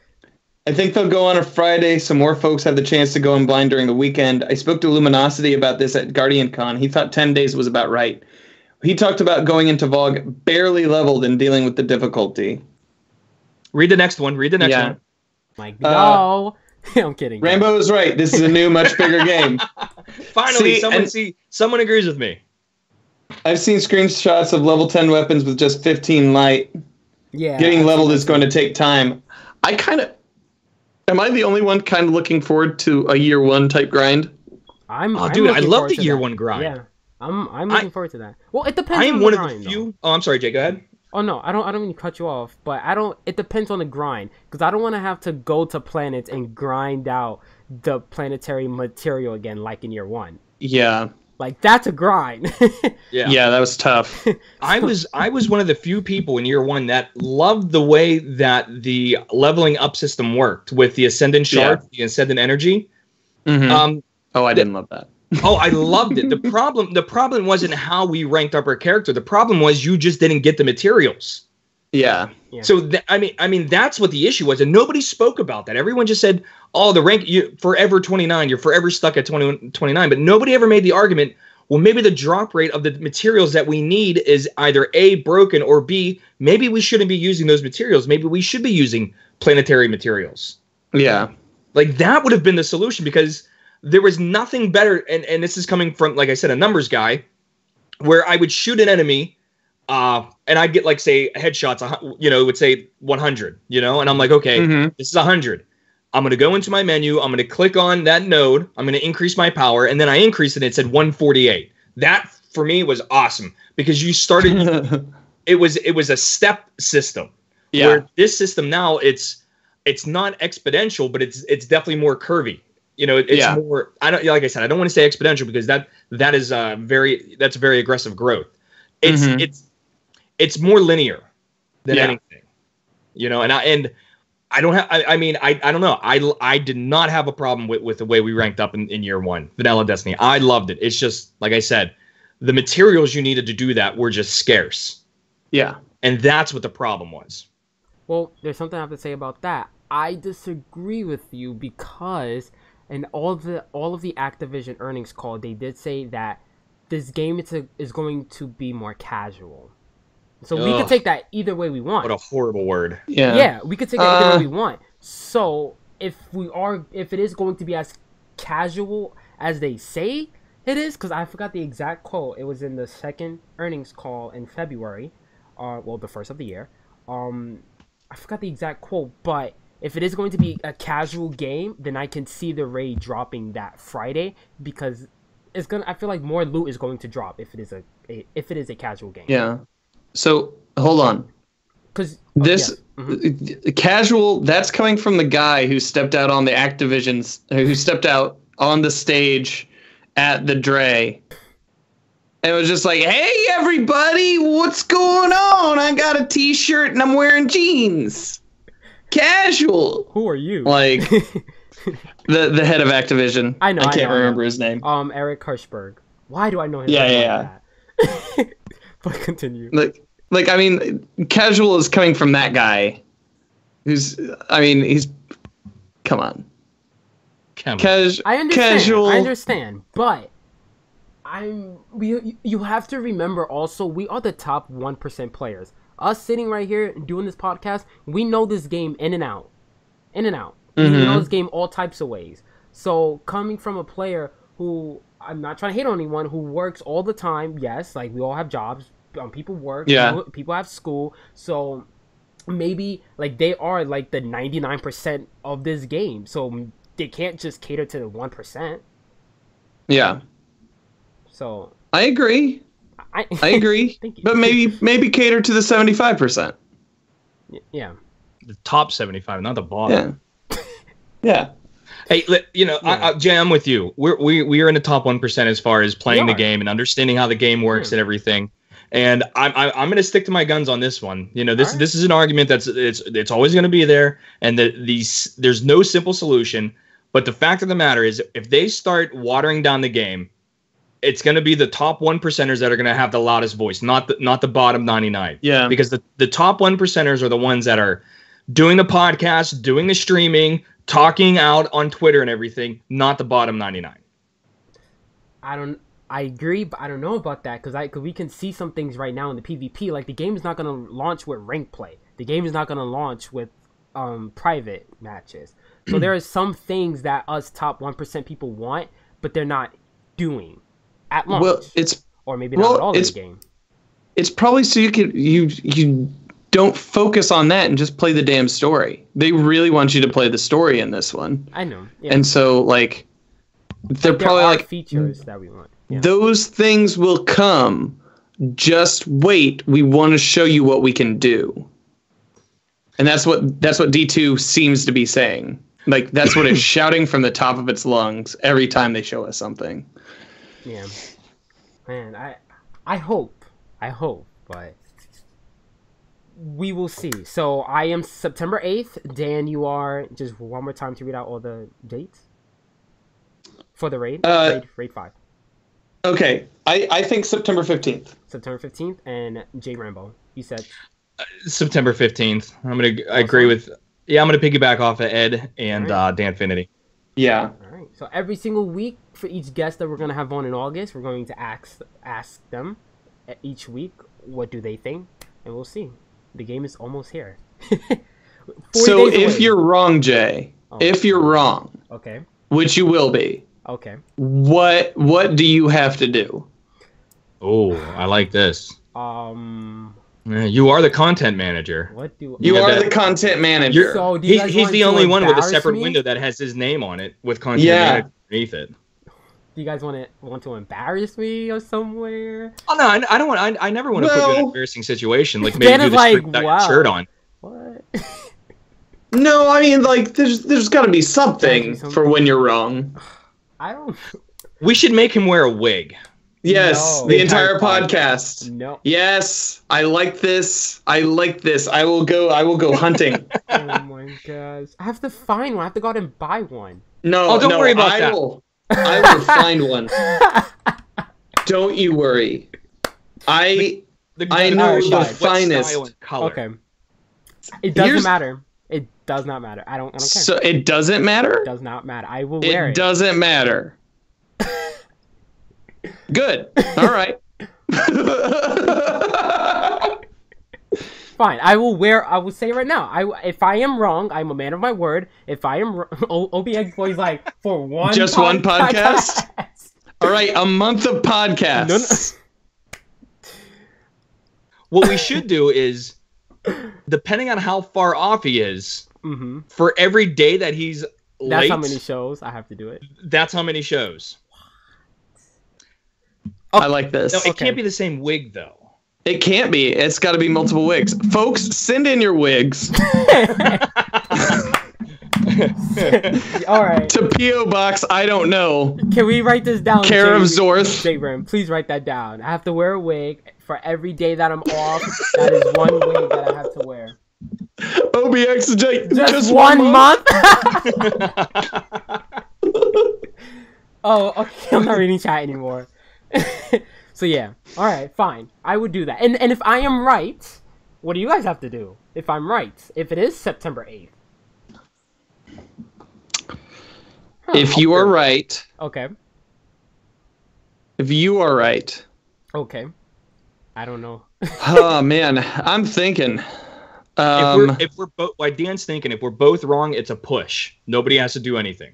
I think they'll go on a Friday, so more folks have the chance to go in blind during the weekend. I spoke to Luminosity about this at GuardianCon. He thought 10 days was about right. He talked about going into VOG barely leveled and dealing with the difficulty. Read the next one. Read the next one. Like, no. I'm kidding. Rambo is right. This is a new, much bigger game. Finally, someone agrees with me. I've seen screenshots of level 10 weapons with just 15 light. Yeah. Getting leveled is going to take time. Am I the only one kind of looking forward to a year one type grind? I'm dude, I love the year that. one grind. Yeah. I'm looking forward to that. Well, it depends. I'm on one the of grind, the few. though. Oh, I'm sorry, Jay. Go ahead. Oh no, I don't mean to cut you off, but it depends on the grind, because I don't want to have to go to planets and grind out the planetary material again like in year one. Yeah. Like, that's a grind. Yeah, that was tough. I was one of the few people in year one that loved the way that the leveling up system worked with the Ascendant Shard, the Ascendant Energy. Mm-hmm. I didn't love that. Oh, I loved it. The problem wasn't how we ranked up our character. The problem was you just didn't get the materials. Yeah. So I mean that's what the issue was, and nobody spoke about that. Everyone just said, "Oh, the rank, you forever 29. You're forever stuck at 29." But nobody ever made the argument. Well, maybe the drop rate of the materials that we need is either A, broken, or B, maybe we shouldn't be using those materials. Maybe we should be using planetary materials. Yeah. Like, that would have been the solution, because there was nothing better, and this is coming from, like I said, a numbers guy, where I would shoot an enemy, and I'd get, like, say, headshots, it would say 100, and I'm like, okay, this is 100. I'm going to go into my menu, I'm going to click on that node, I'm going to increase my power, and then I increased it, and it said 148. That, for me, was awesome, because you started, it was a step system. Yeah. Where this system now, it's not exponential, but it's definitely more curvy. It's more. Like I said, I don't want to say exponential, because that is that's very aggressive growth. It's more linear than anything. And I don't have. I don't know. I did not have a problem with the way we ranked up in year one, Vanilla Destiny. I loved it. It's just, like I said, the materials you needed to do that were just scarce. Yeah. And that's what the problem was. Well, there's something I have to say about that. I disagree with you, because in all of the Activision earnings call, they did say that this game is going to be more casual. So we could take that either way we want. What a horrible word. Yeah, we could take that either way we want. So if it is going to be as casual as they say it is, because I forgot the exact quote. It was in the second earnings call in February, the first of the year. I forgot the exact quote, but if it is going to be a casual game, then I can see the raid dropping that Friday, because I feel like more loot is going to drop if it is a casual game. Yeah. So hold on. Because casual, that's coming from the guy who stepped out on who stepped out on the stage at the Dre. And it was just like, hey, everybody, what's going on? I got a t-shirt and I'm wearing jeans. Casual. Who are you? Like, the head of Activision. I know. I can't remember his name. Eric Hirschberg. Why do I know his name? Yeah. Like that? But continue. Like, I mean, casual is coming from that guy. He's, come on. I understand. Casual. I understand, but you have to remember also, we are the top 1% players. Us sitting right here doing this podcast, we know this game in and out. He knows game all types of ways. So coming from a player who, I'm not trying to hate on anyone, who works all the time. Yes, like we all have jobs. People work. Yeah. People have school. So maybe like they are like the 99% of this game. So they can't just cater to the 1%. Yeah. So I agree. I agree. Thank you. But maybe cater to the 75%. Yeah. The top 75, not the bottom. Yeah. Yeah. Hey, Jay, I'm with you. We are in the top 1% as far as playing the game and understanding how the game works and everything. And I'm going to stick to my guns on this one. This is an argument it's always going to be there, and there's no simple solution. But the fact of the matter is, if they start watering down the game, it's going to be the top 1%ers that are going to have the loudest voice, not the bottom 99. Yeah. Because the top 1%ers are the ones that are doing the podcast, doing the streaming, talking out on Twitter and everything, not the bottom 99. I agree, but I don't know about that because we can see some things right now in the PvP. Like the game is not going to launch with rank play. The game is not going to launch with private matches. So there are some things that us top 1% people want, but they're not doing at launch. Well, or maybe not at all in the game. It's probably so you don't focus on that and just play the damn story. They really want you to play the story in this one. I know. Yeah. And so like they're probably like features that we want. Yeah. Those things will come. Just wait. We want to show you what we can do. And that's what D2 seems to be saying. Like that's what it's shouting from the top of its lungs every time they show us something. Yeah. Man, I hope, but we will see. So I am September 8th. Dan, you are, just one more time to read out all the dates for the raid. Raid 5. Okay, I think September 15th. September 15th, and Jay Rambo, you said September 15th. I agree with. Yeah, I'm gonna piggyback off of Ed and Dan Finity. Yeah. All right. So every single week for each guest that we're gonna have on in August, we're going to ask them each week what do they think, and we'll see. The game is almost here. So if you're wrong, Jay, if you're wrong, okay, which you will be, okay, what do you have to do? Oh, I like this. You are the content manager. What do you are the content manager? So he's the only one with a separate window that has his name on it with content manager underneath it. Do you guys want to embarrass me or somewhere? Oh no, I don't want. I never want to put you in an embarrassing situation. Like maybe do this without your shirt on. What? No, I mean like there's got to be something for when you're wrong. I don't. We should make him wear a wig. Yes, No. the entire podcast. No. Yes, I like this. I will go hunting. Oh my gosh! I have to find one. I have to go out and buy one. No, don't worry about that. I will find one. Don't you worry. I know the finest color. Okay. It doesn't matter. It does not matter. I don't care. So it doesn't matter? It does not matter. I will wear it. It doesn't matter. Good. All right. Fine. I will say right now. If I am wrong, I'm a man of my word. If I am OBX boy's like for one one podcast? All right, a month of podcasts. No. What we should do is, depending on how far off he is, for every day that he's late, that's how many shows I have to do it. That's how many shows. I like this. No, it can't be the same wig though. It can't be. It's got to be multiple wigs. Folks, send in your wigs. All right. To P.O. Box, I don't know. Can we write this down? Care of Zorth. Jayram, please write that down. I have to wear a wig for every day that I'm off. That is one wig that I have to wear. OBX just one month? Oh, okay. I'm not reading chat anymore. So yeah, all right, fine. I would do that. And if I am right, what do you guys have to do? If I'm right, if it is September 8th. If you are right. Okay. If you are right. Okay. I don't know. Oh man, I'm thinking. If we're both, like Dan's thinking, if we're both wrong, it's a push. Nobody has to do anything.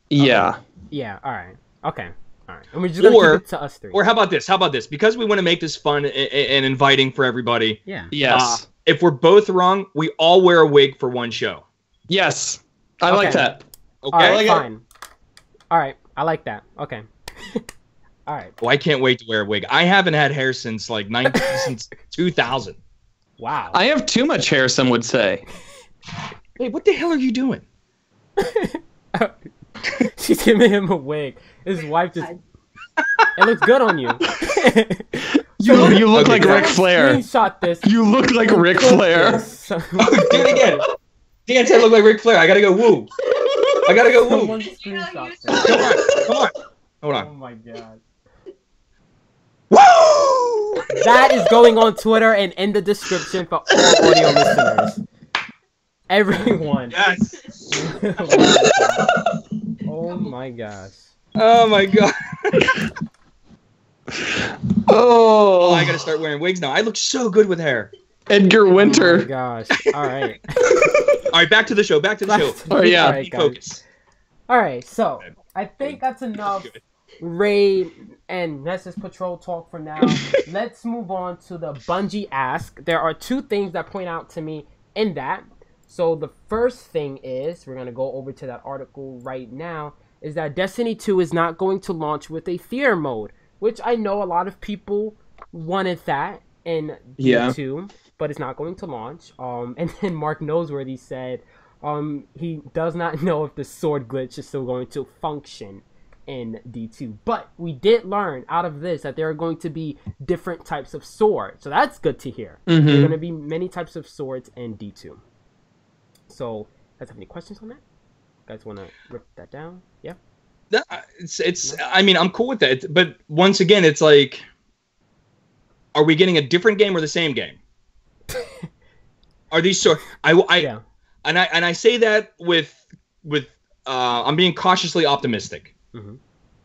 Yeah. Okay. Yeah. All right. Okay. All right. And we're just gonna keep it to us three. Or how about this? Because we want to make this fun and inviting for everybody. Yeah. Yes. If we're both wrong, we all wear a wig for one show. Yes. I like that. Okay. All right. like Fine. All right. I like that. Okay. All right. Well, I can't wait to wear a wig. I haven't had hair since since 2000. Wow. I have too much hair, some would say. Hey, what the hell are you doing? She's giving him a wig. His wife just. It looks good on you. You look like Someone Ric Flair. Screenshot this. You look like Ric Flair. Do it again. Dan said I look like Ric Flair. I gotta go woo. Someone screenshot this. Come on. Hold Oh on. my god. Woo! That is going on Twitter and in the description for all audio listeners. Everyone. Yes. Oh my gosh. Oh my god. Oh, I gotta start wearing wigs now. I look so good with hair. Edgar Oh my Winter. gosh. All right. All right, back to the show. Oh, yeah. All right, guys. Focus. All right, so I think that's enough raid and Nessus Patrol talk for now. Let's move on to the Bungie Ask. There are two things that point out to me in that. So the first thing is, we're going to go over to that article right now, is that Destiny 2 is not going to launch with a theater mode, which I know a lot of people wanted that in D2, but it's not going to launch. And then Mark Noseworthy said he does not know if the sword glitch is still going to function in D2. But we did learn out of this that there are going to be different types of swords. So that's good to hear. There are going to be many types of swords in D2. So, you guys have any questions on that? You guys want to rip that down? Yeah? It's. I mean, I'm cool with that. But once again, it's like, are we getting a different game or the same game? Are these so? Yeah. And I say that with I'm being cautiously optimistic. Mm-hmm.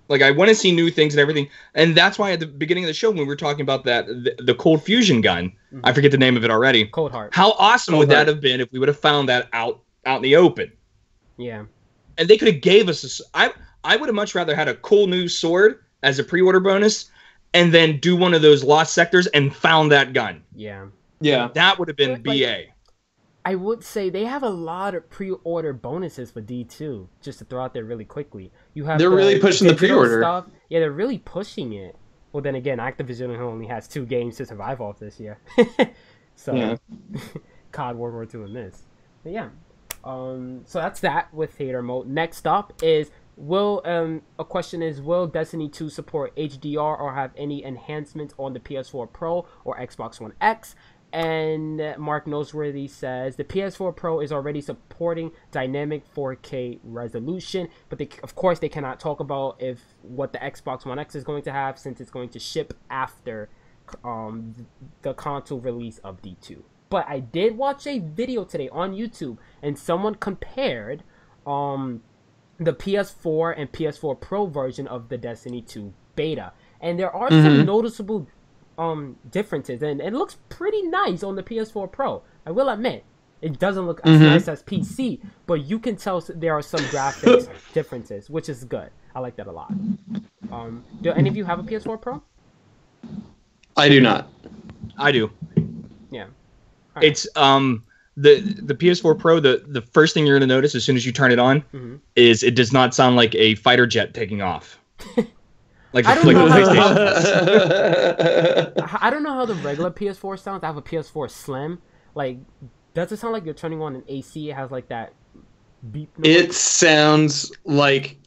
Like, I want to see new things and everything, and that's why at the beginning of the show when we were talking about that the cold fusion gun, I forget the name of it already. Cold Heart. How awesome would that have been if we would have found that out in the open? Yeah. And they could have gave us I would have much rather had a cool new sword as a pre-order bonus, and then do one of those lost sectors and found that gun. Yeah. Yeah. That would have been Like, BA. I would say they have a lot of pre-order bonuses for D2, just to throw out there really quickly. They're really pushing the digital pre-order stuff. Yeah, they're really pushing it. Well, then again, Activision only has 2 games to survive off this year. So, Yeah. COD World War II and this. But yeah. So that's that with theater mode. Next up is, a question is, will Destiny 2 support HDR or have any enhancements on the PS4 Pro or Xbox One X? And Mark Noseworthy says the PS4 Pro is already supporting dynamic 4K resolution, but of course they cannot talk about what the Xbox One X is going to have, since it's going to ship after the console release of D2. But I did watch a video today on YouTube, and someone compared the PS4 and PS4 Pro version of the Destiny 2 beta, and there are some noticeable differences, and it looks pretty nice on the PS4 Pro. I will admit, it doesn't look as nice as PC, but you can tell there are some graphics differences, which is good. I like that a lot. Do any of you have a PS4 Pro? I do not. I do. Yeah. Right. It's the PS4 Pro. The first thing you're gonna notice as soon as you turn it on is it does not sound like a fighter jet taking off. Like I don't know PlayStation. I don't know how the regular PS4 sounds. I have a PS4 Slim. Like, does it sound like you're turning on an AC? It has like that beep noise. It sounds like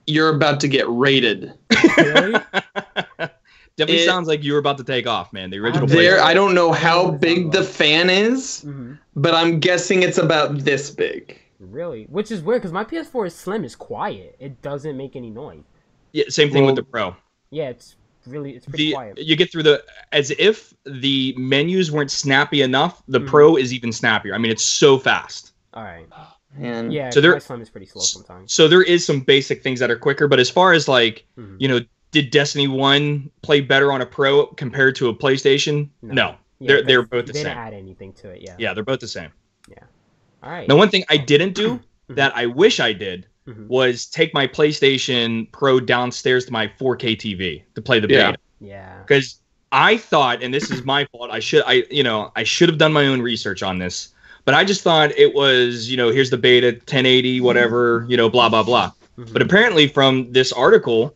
you're about to get raided. Really? Definitely sounds like you were about to take off, man. The original. I don't know how big the fan is, but I'm guessing it's about this big. Really? Which is weird, because my PS4 is Slim, is quiet. It doesn't make any noise. Yeah, same thing with the Pro. Yeah, it's pretty quiet. You get through as if the menus weren't snappy enough. The Pro is even snappier. I mean, it's so fast. All right. Man. Yeah, so my Slim is pretty slow sometimes. So there is some basic things that are quicker, but as far as like, did Destiny 1 play better on a Pro compared to a PlayStation? No. Yeah, they're both the they same. didn't add anything to it, yeah. Yeah, they're both the same. Yeah. All right. Now, one thing I didn't do that I wish I did was take my PlayStation Pro downstairs to my 4K TV to play the beta. Yeah. Because I thought, and this is my fault, I should have done my own research on this. But I just thought it was, here's the beta, 1080, whatever, blah, blah, blah. But apparently from this article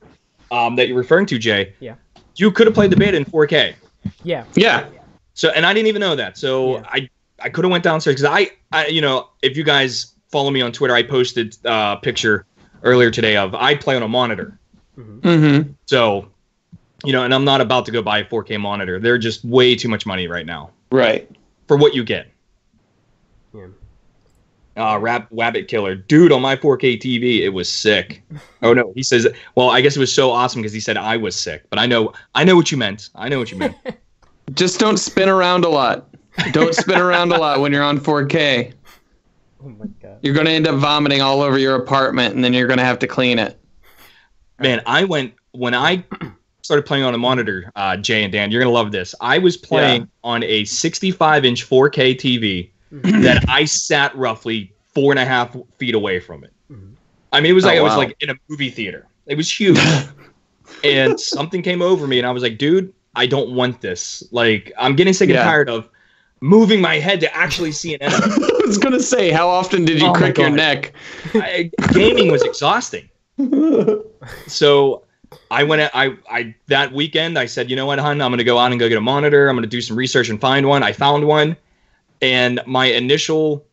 that you're referring to, Jay, you could have played the beta in 4K. Yeah. Yeah. So, and I didn't even know that. So I could have went downstairs because if you guys follow me on Twitter, I posted a picture earlier today of I play on a monitor. So, and I'm not about to go buy a 4K monitor. They're just way too much money right now. Right. For what you get. Rabbit Killer. Dude, on my 4K TV, it was sick. Oh, no. He says, well, I guess it was so awesome because he said I was sick. But I know what you meant. Just don't spin around a lot. Don't spin around a lot when you're on 4K. Oh, my God. You're going to end up vomiting all over your apartment, and then you're going to have to clean it. Man, when I started playing on a monitor, Jay and Dan, you're going to love this. I was playing on a 65-inch 4K TV that I sat roughly 4.5 feet away from it. I mean, it was like I was like in a movie theater. It was huge. And something came over me, and I was like, dude, I don't want this. Like, I'm getting sick and tired of moving my head to actually see an enemy. I was going to say, how often did you crick your neck? Gaming was exhausting. So I went. I that weekend I said, you know what, hon, I'm gonna go out and go get a monitor. I'm gonna do some research and find one. I found one, and my initial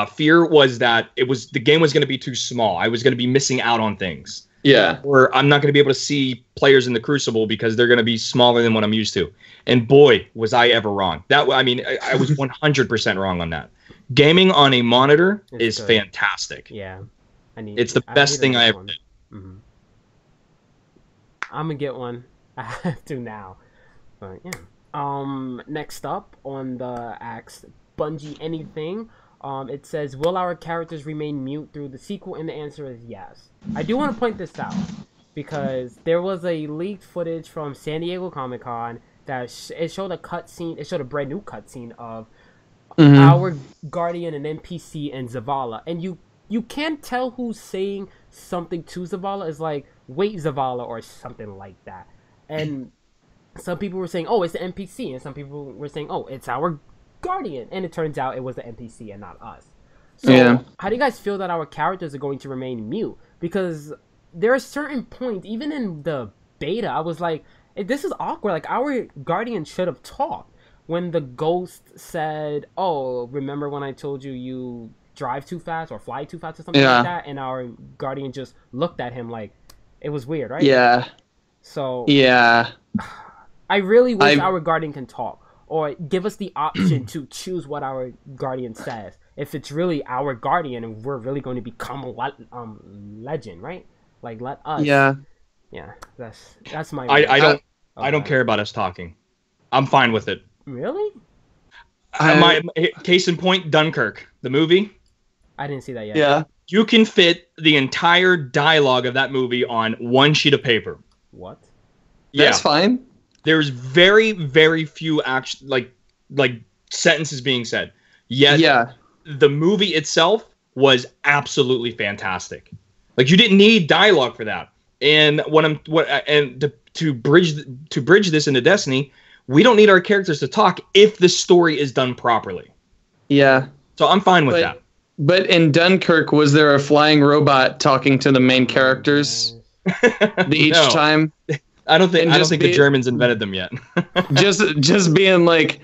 fear was that the game was gonna be too small. I was gonna be missing out on things. Yeah. Or I'm not gonna be able to see players in the Crucible because they're gonna be smaller than what I'm used to. And boy, was I ever wrong. I was 100% wrong on that. Gaming on a monitor is fantastic. Yeah. It's the best thing I ever did. I'm gonna get one. I have to now. But yeah. Next up on the Ask Bungie Anything, it says, will our characters remain mute through the sequel? And the answer is yes. I do want to point this out because there was a leaked footage from San Diego Comic-Con that it showed a cutscene. It showed a brand new cutscene of our Guardian and NPC and Zavala, and you can't tell who's saying something to Zavala. Is like, wait, Zavala, or something like that. And some people were saying, oh, it's the NPC, and some people were saying, oh, it's our Guardian, and it turns out it was the NPC and not us. So how do you guys feel that our characters are going to remain mute? Because there are certain points, even in the beta, I was like, this is awkward. Like, our Guardian should have talked. When the ghost said, oh, remember when I told you drive too fast or fly too fast or something like that, and our Guardian just looked at him like, it was weird, right? Yeah. So I really wish our Guardian can talk, or give us the option to choose what our Guardian says. If it's really our Guardian and we're really going to become a legend, right? Like, let us. Yeah. That's my. I don't care about us talking. I'm fine with it. Really? My case in point, Dunkirk, the movie. I didn't see that yet. Yeah. You can fit the entire dialogue of that movie on one sheet of paper. What? That's fine. There's very, very few like sentences being said. Yet the movie itself was absolutely fantastic. Like, you didn't need dialogue for that. And to bridge this into Destiny, we don't need our characters to talk if the story is done properly. Yeah. So I'm fine with that. But in Dunkirk, was there a flying robot talking to the main characters each time? I don't think the Germans invented them yet. just being like,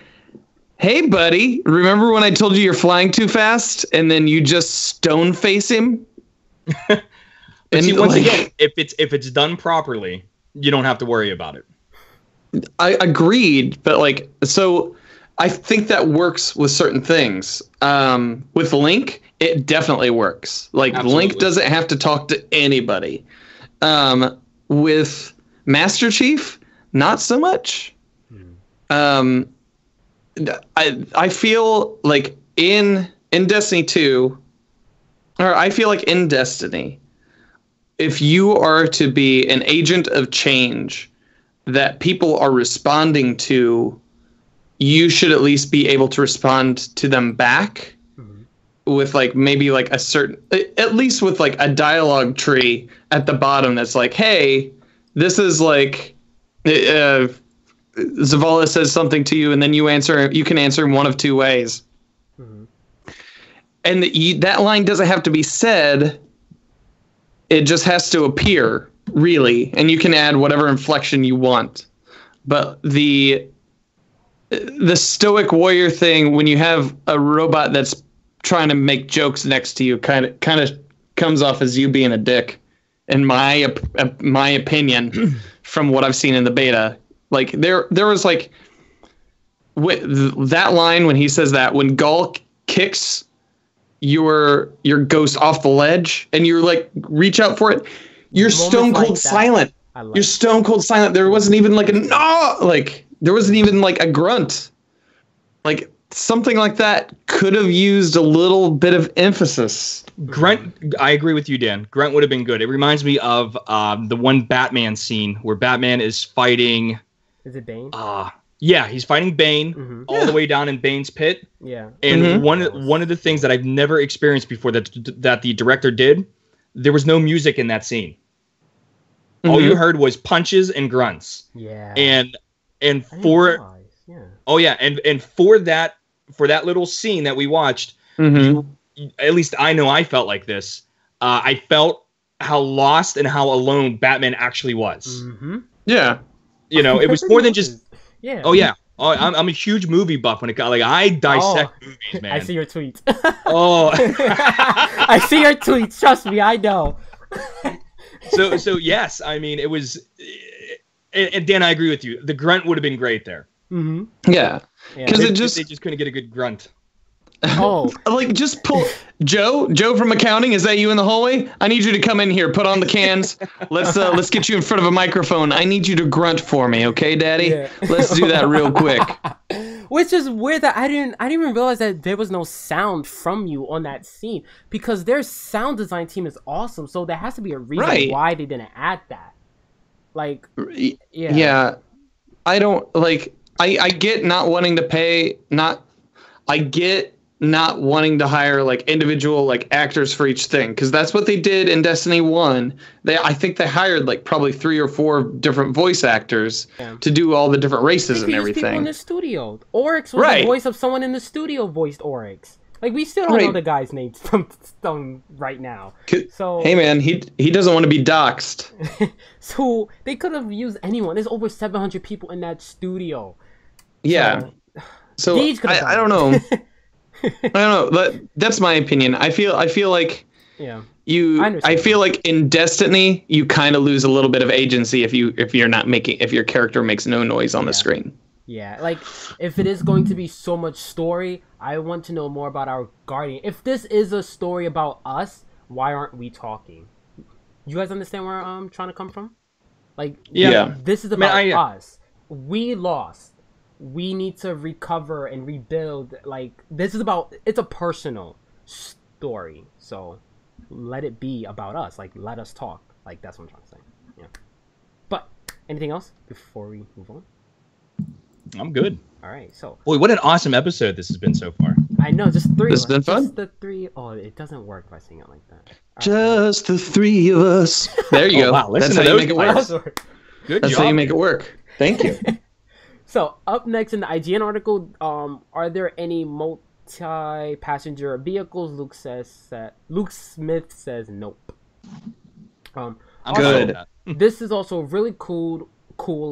hey, buddy, remember when I told you you're flying too fast? And then you just stone face him? But see, once again, if it's done properly, you don't have to worry about it. I agreed, but so I think that works with certain things. With Link, it definitely works. Absolutely. Link doesn't have to talk to anybody. With Master Chief, not so much. I feel like in Destiny 2, or I feel like in Destiny, if you are to be an agent of change that people are responding to you should at least be able to respond to them back with like maybe like a certain, at least with like a dialogue tree at the bottom that's like, hey, this is like Zavala says something to you, and then you can answer in one of two ways. And that line doesn't have to be said. It just has to appear, really, and you can add whatever inflection you want. But the stoic warrior thing, when you have a robot that's trying to make jokes next to you, kind of comes off as you being a dick, in my opinion, from what I've seen in the beta. Like there was like that line when he says that, when Gaul kicks your ghost off the ledge and you're like reach out for it, you're stone cold silent. You're stone cold silent. There wasn't even like there wasn't even like a grunt. Like something like that could have used a little bit of emphasis. Grunt, I agree with you, Dan. Grunt would have been good. It reminds me of the one Batman scene where Batman is fighting. Is it Bane? Yeah, he's fighting Bane all the way down in Bane's pit. Yeah. And one of the things that I've never experienced before that the director did, there was no music in that scene. All you heard was punches and grunts. Yeah. And for that little scene that we watched, at least I know I felt like this. I felt how lost and how alone Batman actually was. Yeah. You know, it was more than just. Yeah. Oh yeah. Oh, I'm a huge movie buff when it comes. Like I dissect movies, man. I see your tweets. I see your tweets. Trust me, I know. So yes, I mean it was. And Dan, I agree with you. The grunt would have been great there. Yeah, because they just couldn't get a good grunt. Like just pull Joe from accounting. Is that you in the hallway? I need you to come in here. Put on the cans. Let's get you in front of a microphone. I need you to grunt for me, okay, Daddy? Yeah. Let's do that real quick. Which is weird that I didn't even realize that there was no sound from you on that scene, because their sound design team is awesome. So there has to be a reason why they didn't add that. Like, yeah. I don't like. I get not wanting to pay. I get not wanting to hire like individual like actors for each thing, because that's what they did in Destiny 1. I think they hired like probably 3 or 4 different voice actors to do all the different races and everything. People in the studio. Oryx was the voice of someone in the studio voiced Oryx. Like we still don't know the guy's name from Stone right now. So hey man, he doesn't want to be doxxed. So they could have used anyone. There's over 700 people in that studio. Yeah. So I don't know. I don't know, but that's my opinion. I feel like I feel like in Destiny you kind of lose a little bit of agency if your character makes no noise on the screen. Yeah, like if it is going to be so much story, I want to know more about our Guardian. If this is a story about us, why aren't we talking? You guys understand where I'm trying to come from? Like, this is about us. We lost. We need to recover and rebuild. Like, it's a personal story. So let it be about us. Like, let us talk. Like, that's what I'm trying to say. Yeah. But anything else before we move on? I'm good. All right. So, boy, what an awesome episode this has been so far. I know, just 3 This has been fun. Just the 3. Oh, it doesn't work if I sing it like that. Just the 3 of us. There you go. Wow, that's how you make it work. Good That's job. how you make it work. Thank you. So, up next in the IGN article, are there any multi-passenger vehicles? Luke Smith says nope. I'm good. This is also really cool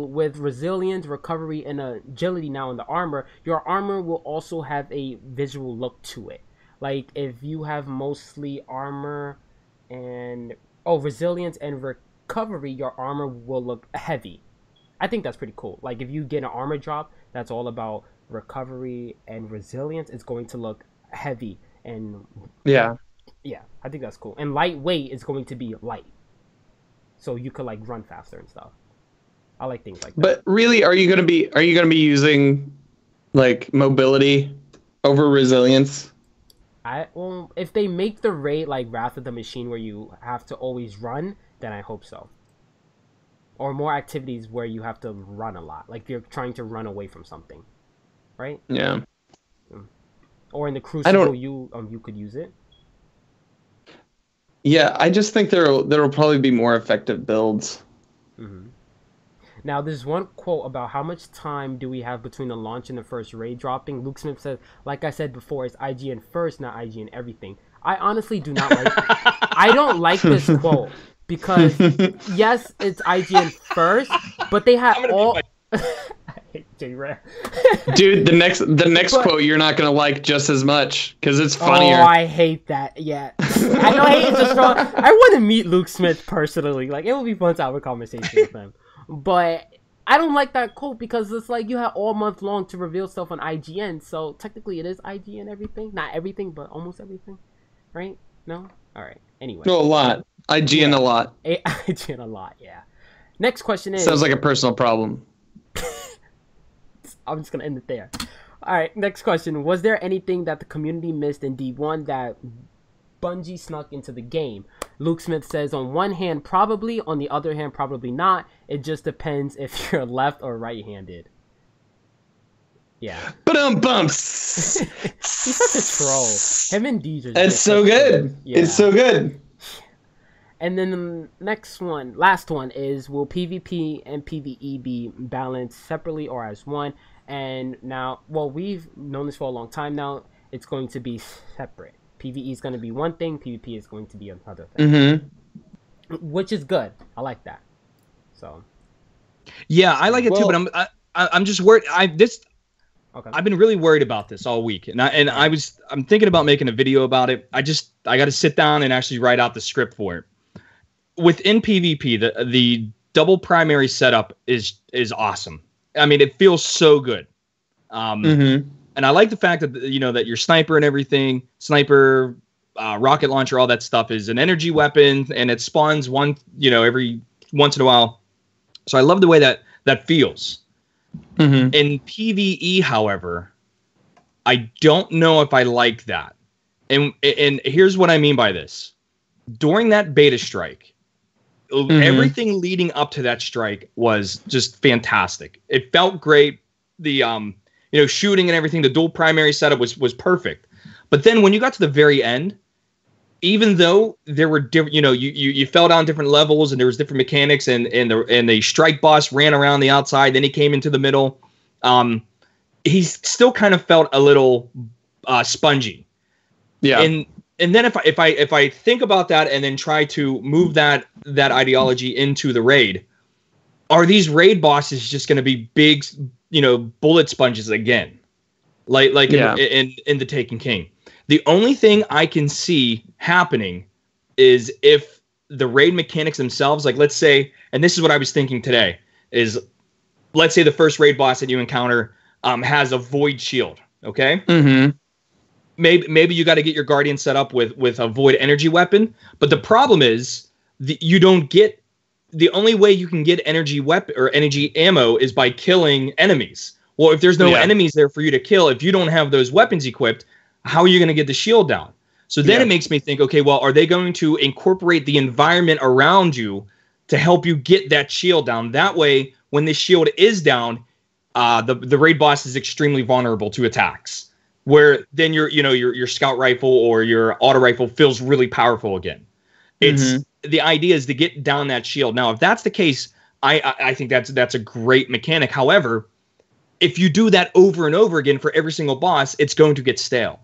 with resilience, recovery, and agility now in the armor. Your armor will also have a visual look to it. Like, if you have mostly armor and resilience and recovery, your armor will look heavy. I think that's pretty cool. Like, if you get an armor drop that's all about recovery and resilience, it's going to look heavy and yeah, I think that's cool. And lightweight is going to be light, so you could like run faster and stuff. I like things like that. But really, are you gonna be using like mobility over resilience? If they make the raid like Wrath of the Machine where you have to always run, then I hope so. Or more activities where you have to run a lot, like you're trying to run away from something. right? Yeah. Or in the Crucible, you could use it. Yeah, I just think there will probably be more effective builds. Mm-hmm. Now, there's one quote about how much time do we have between the launch and the first raid dropping. Luke Smith says, like I said before, it's IGN first, not IGN everything. I honestly do not like I don't like this quote because, yes, it's IGN first, but they have all... I hate J-Rare. Dude, the next quote you're not gonna like just as much because it's funnier. Oh, I hate that. Yeah, I know hate is a strong. I want to meet Luke Smith personally. Like, it would be fun to have a conversation with him. But I don't like that quote because it's like you have all month long to reveal stuff on IGN. So technically, it is IGN everything, not everything, but almost everything, right? No, all right. Anyway, No, a lot. IGN a lot. IGN a lot. Yeah. Next question is. Sounds like a personal problem. I'm just gonna end it there. All right, next question. Was there anything that the community missed in D1 that Bungie snuck into the game? Luke Smith says, on one hand, probably. On the other hand, probably not. It just depends if you're left or right-handed. Yeah. Bumps. He's such a troll. Him and DJ. It's so good. Yeah. It's so good. And then the next one, last one, is will PvP and PvE be balanced separately or as one? And now, well, we've known this for a long time now. It's going to be separate. PvE is going to be one thing. PvP is going to be another thing. Mm-hmm. Which is good. I like that. So. Yeah, I like it too, but I'm just worried. I've been really worried about this all week, and I'm thinking about making a video about it. I got to sit down and actually write out the script for it. Within PvP, the double primary setup is awesome. I mean, it feels so good. And I like the fact that that your sniper and everything, rocket launcher, all that stuff is an energy weapon, and it spawns one every once in a while. So I love the way that feels. In PvE, however, I don't know if I like that. And here's what I mean by this. During that beta strike, everything leading up to that strike was just fantastic. It felt great. The shooting and everything, the dual primary setup was perfect. But then when you got to the very end, even though there were different, you fell down different levels and there was different mechanics, and the strike boss ran around the outside, then he came into the middle. He still kind of felt a little spongy. Yeah. And then if I think about that and then try to move that ideology into the raid, are these raid bosses just going to be big, bullet sponges again, like in the Taken King? The only thing I can see happening is if the raid mechanics themselves, like let's say, and this is what I was thinking today, is let's say the first raid boss that you encounter has a void shield, okay? Mm-hmm. Maybe you got to get your guardian set up with a void energy weapon, but the problem is you don't get. The only way you can get energy weapon or energy ammo is by killing enemies. Well, if there's no enemies there for you to kill, if you don't have those weapons equipped, how are you going to get the shield down? So then it makes me think, okay, well, are they going to incorporate the environment around you to help you get that shield down? That way, when the shield is down, the raid boss is extremely vulnerable to attacks. Where then your scout rifle or your auto rifle feels really powerful again. It's the idea is to get down that shield. Now, if that's the case, I think that's a great mechanic. However, if you do that over and over again for every single boss, it's going to get stale.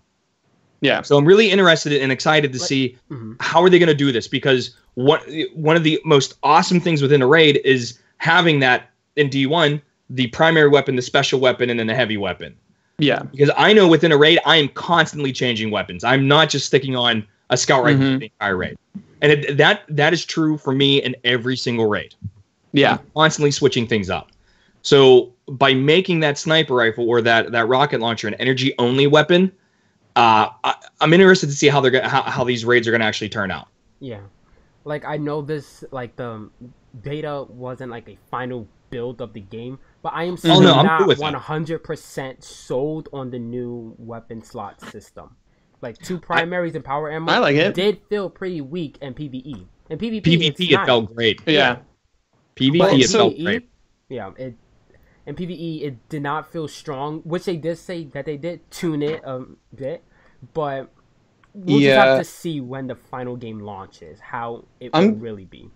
Yeah. So I'm really interested and excited to see how are they going to do this, because one of the most awesome things within a raid is having that in D1, the primary weapon, the special weapon, and then the heavy weapon. Yeah. Because I know within a raid, I am constantly changing weapons. I'm not just sticking on a scout rifle for the entire raid. And that is true for me in every single raid. Yeah. I'm constantly switching things up. So by making that sniper rifle or that rocket launcher an energy only weapon, I'm interested to see how these raids are going to actually turn out. Yeah. Like, I know this, like, the beta wasn't like a final build of the game, but I am still not 100% sold on the new weapon slot system. Like, 2 primaries and power ammo, I like it. Did feel pretty weak in PvE. In PvP it felt great. Yeah. PvP, it felt great. Yeah, In PvE, it did not feel strong, which they did say that they did tune it a bit, but we'll just have to see when the final game launches, how it will really be.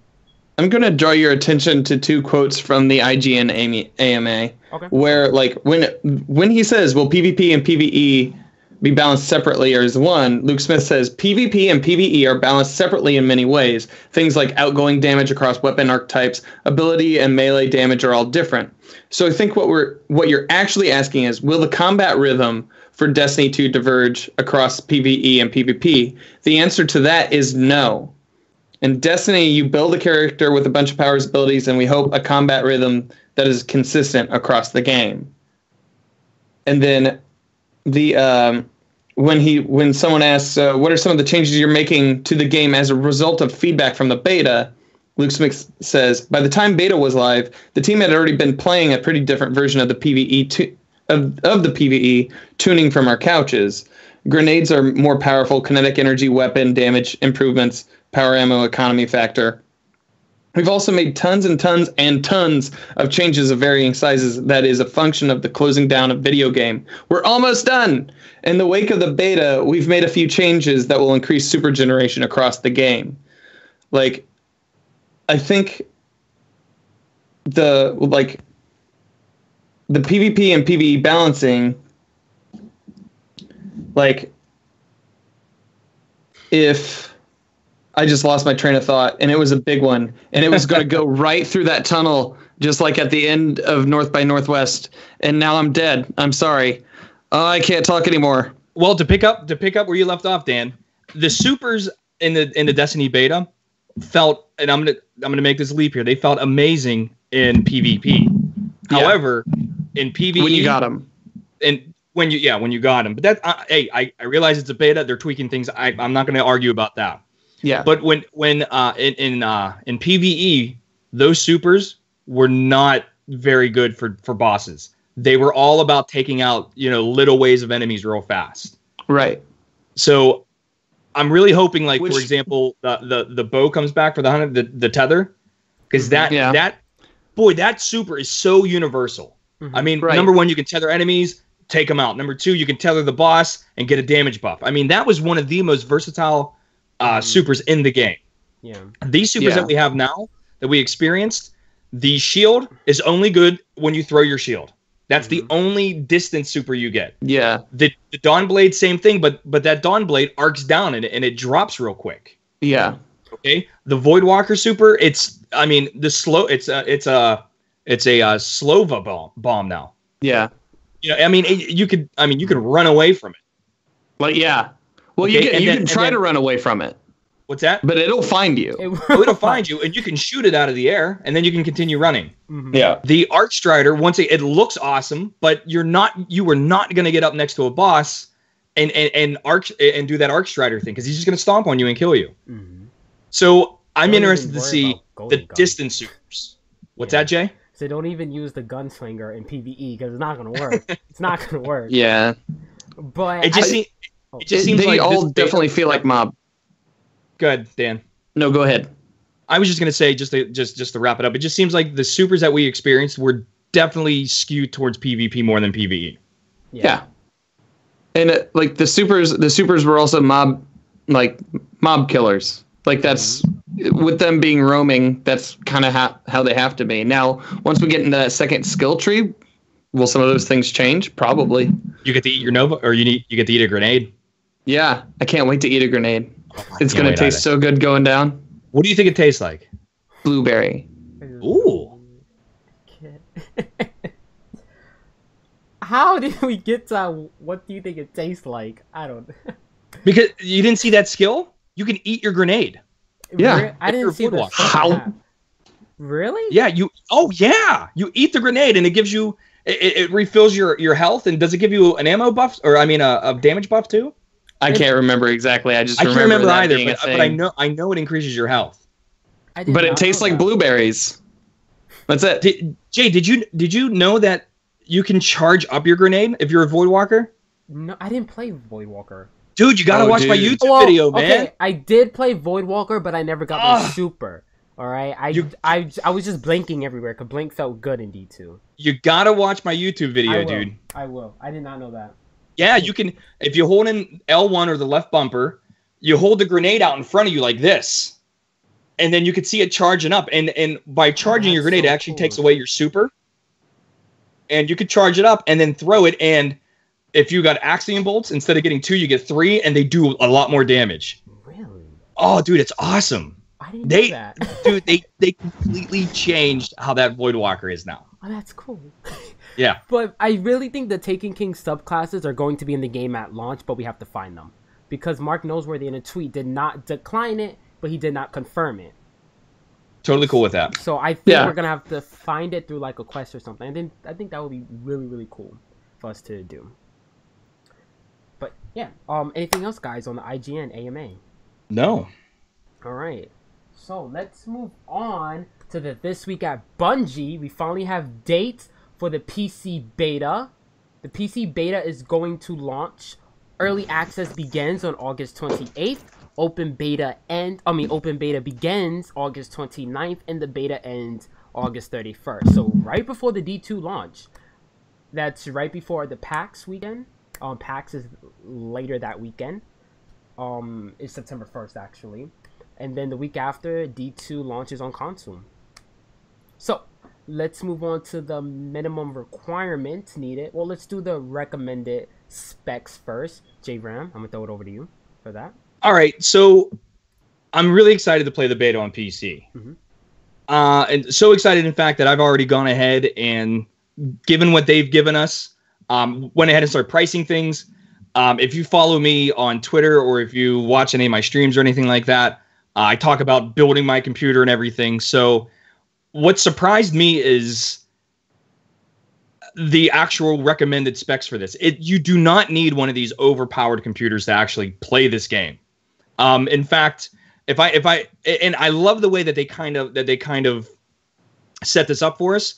I'm going to draw your attention to 2 quotes from the IGN AMA, where like when he says, will PvP and PvE be balanced separately or as one, Luke Smith says, PvP and PvE are balanced separately in many ways. Things like outgoing damage across weapon archetypes, ability and melee damage are all different. So I think what you're actually asking is, will the combat rhythm for Destiny 2 diverge across PvE and PvP? The answer to that is no. In Destiny, you build a character with a bunch of powers, abilities, and we hope a combat rhythm that is consistent across the game. And then when someone asks, what are some of the changes you're making to the game as a result of feedback from the beta, Luke Smith says, by the time beta was live, the team had already been playing a pretty different version of the PvE of the PvE, tuning from our couches. Grenades are more powerful, kinetic energy, weapon damage improvements, power ammo economy factor. We've also made tons and tons and tons of changes of varying sizes that is a function of the closing down of video game. We're almost done. In the wake of the beta, we've made a few changes that will increase super generation across the game. Like, I think the PvP and PvE balancing, like, if I just lost my train of thought, and it was a big one, and it was going to go right through that tunnel, just like at the end of North by Northwest, and now I'm dead. I'm sorry. I can't talk anymore. Well, to pick up where you left off, Dan, the supers in the Destiny beta felt, and I'm gonna make this leap here, they felt amazing in PvP. Yeah. However, in PvE, when you got them, and when you got them, but that I realize it's a beta, they're tweaking things. I'm not going to argue about that. Yeah. But when in PvE, those supers were not very good for bosses. They were all about taking out, little waves of enemies real fast. Right. So I'm really hoping, like, for example, the bow comes back for the hunter, the tether, because that super is so universal. Mm-hmm. I mean, number one, you can tether enemies, take them out. Number two, you can tether the boss and get a damage buff. I mean, that was one of the most versatile supers in the game. Yeah. These supers that we have now, that we experienced, the shield is only good when you throw your shield. That's the only distance super you get. Yeah. The Dawn Blade, same thing, but that Dawn Blade arcs down and it drops real quick. Yeah. Okay. The Voidwalker super, it's a Slova bomb now. Yeah. You could run away from it. Like, yeah. Well, okay, you can try to run away from it. What's that? But it'll find you. It'll find you, and you can shoot it out of the air, and then you can continue running. Mm-hmm. Yeah. The Archstrider, it looks awesome, but you were not going to get up next to a boss and do that Archstrider thing, because he's just going to stomp on you and kill you. Mm-hmm. So I'm interested to see the distance supers. What's that, Jay? So don't even use the gunslinger in PvE, because it's not going to work. It's not going to work. Yeah. But it just seems they like all definitely feel like mob. Go ahead, Dan. No, go ahead. I was just gonna say, just to wrap it up, it just seems like the supers that we experienced were definitely skewed towards PvP more than PvE. Yeah. And like the supers were also mob killers. Like that's with them being roaming. That's kind of how they have to be. Now, once we get into that second skill tree, will some of those things change? Probably. You get to eat your Nova, or you get to eat a grenade. Yeah, I can't wait to eat a grenade. It's going to taste so good going down. What do you think it tastes like? Blueberry. Ooh. How did we get to what do you think it tastes like? I don't. Because you didn't see that skill? You can eat your grenade. Yeah. I didn't see that. How? Really? Yeah, you eat the grenade and it gives you it refills your health, and does it give you an ammo buff, or a damage buff too? I can't remember exactly. I can't remember either, but I know it increases your health. But it tastes like blueberries. That's it. Jay, did you know that you can charge up your grenade if you're a Voidwalker? No, I didn't play Voidwalker. Dude, you gotta watch my YouTube video, man. Okay, I did play Voidwalker, but I never got the super. All right, I was just blinking everywhere because blink felt good in D2. You gotta watch my YouTube video, dude. I will. I did not know that. Yeah, you can. If you hold in L1 or the left bumper, you hold the grenade out in front of you like this, and then you can see it charging up. And by charging your grenade, it actually takes away your super. And you could charge it up and then throw it. And if you got axiom bolts, instead of getting 2, you get 3, and they do a lot more damage. Really? Oh, dude, it's awesome. I didn't know that. Dude, they completely changed how that Voidwalker is now. Oh, that's cool. Yeah. But I really think the Taken King subclasses are going to be in the game at launch, but we have to find them. Because Mark Noseworthy in a tweet did not decline it, but he did not confirm it. Totally cool with that. So I think we're going to have to find it through like a quest or something. And then I think that would be really, really cool for us to do. But yeah, anything else, guys, on the IGN AMA? No. All right. So let's move on to the This Week at Bungie. We finally have dates for the PC beta. The PC beta is going to launch. Early access begins on August 28th. Open beta begins August 29th, and the beta ends August 31st. So right before the D2 launch. That's right before the PAX weekend. PAX is later that weekend. It's September 1st actually. And then the week after, D2 launches on console. So, let's move on to the minimum requirements needed. Well, let's do the recommended specs first. J-Ram, I'm going to throw it over to you for that. All right, so I'm really excited to play the beta on PC. Mm-hmm. And so excited, in fact, that I've already gone ahead and, given what they've given us, went ahead and started pricing things. If you follow me on Twitter or if you watch any of my streams or anything like that, I talk about building my computer and everything. So what surprised me is the actual recommended specs for this. You do not need one of these overpowered computers to actually play this game. In fact, if I love the way that they kind of set this up for us.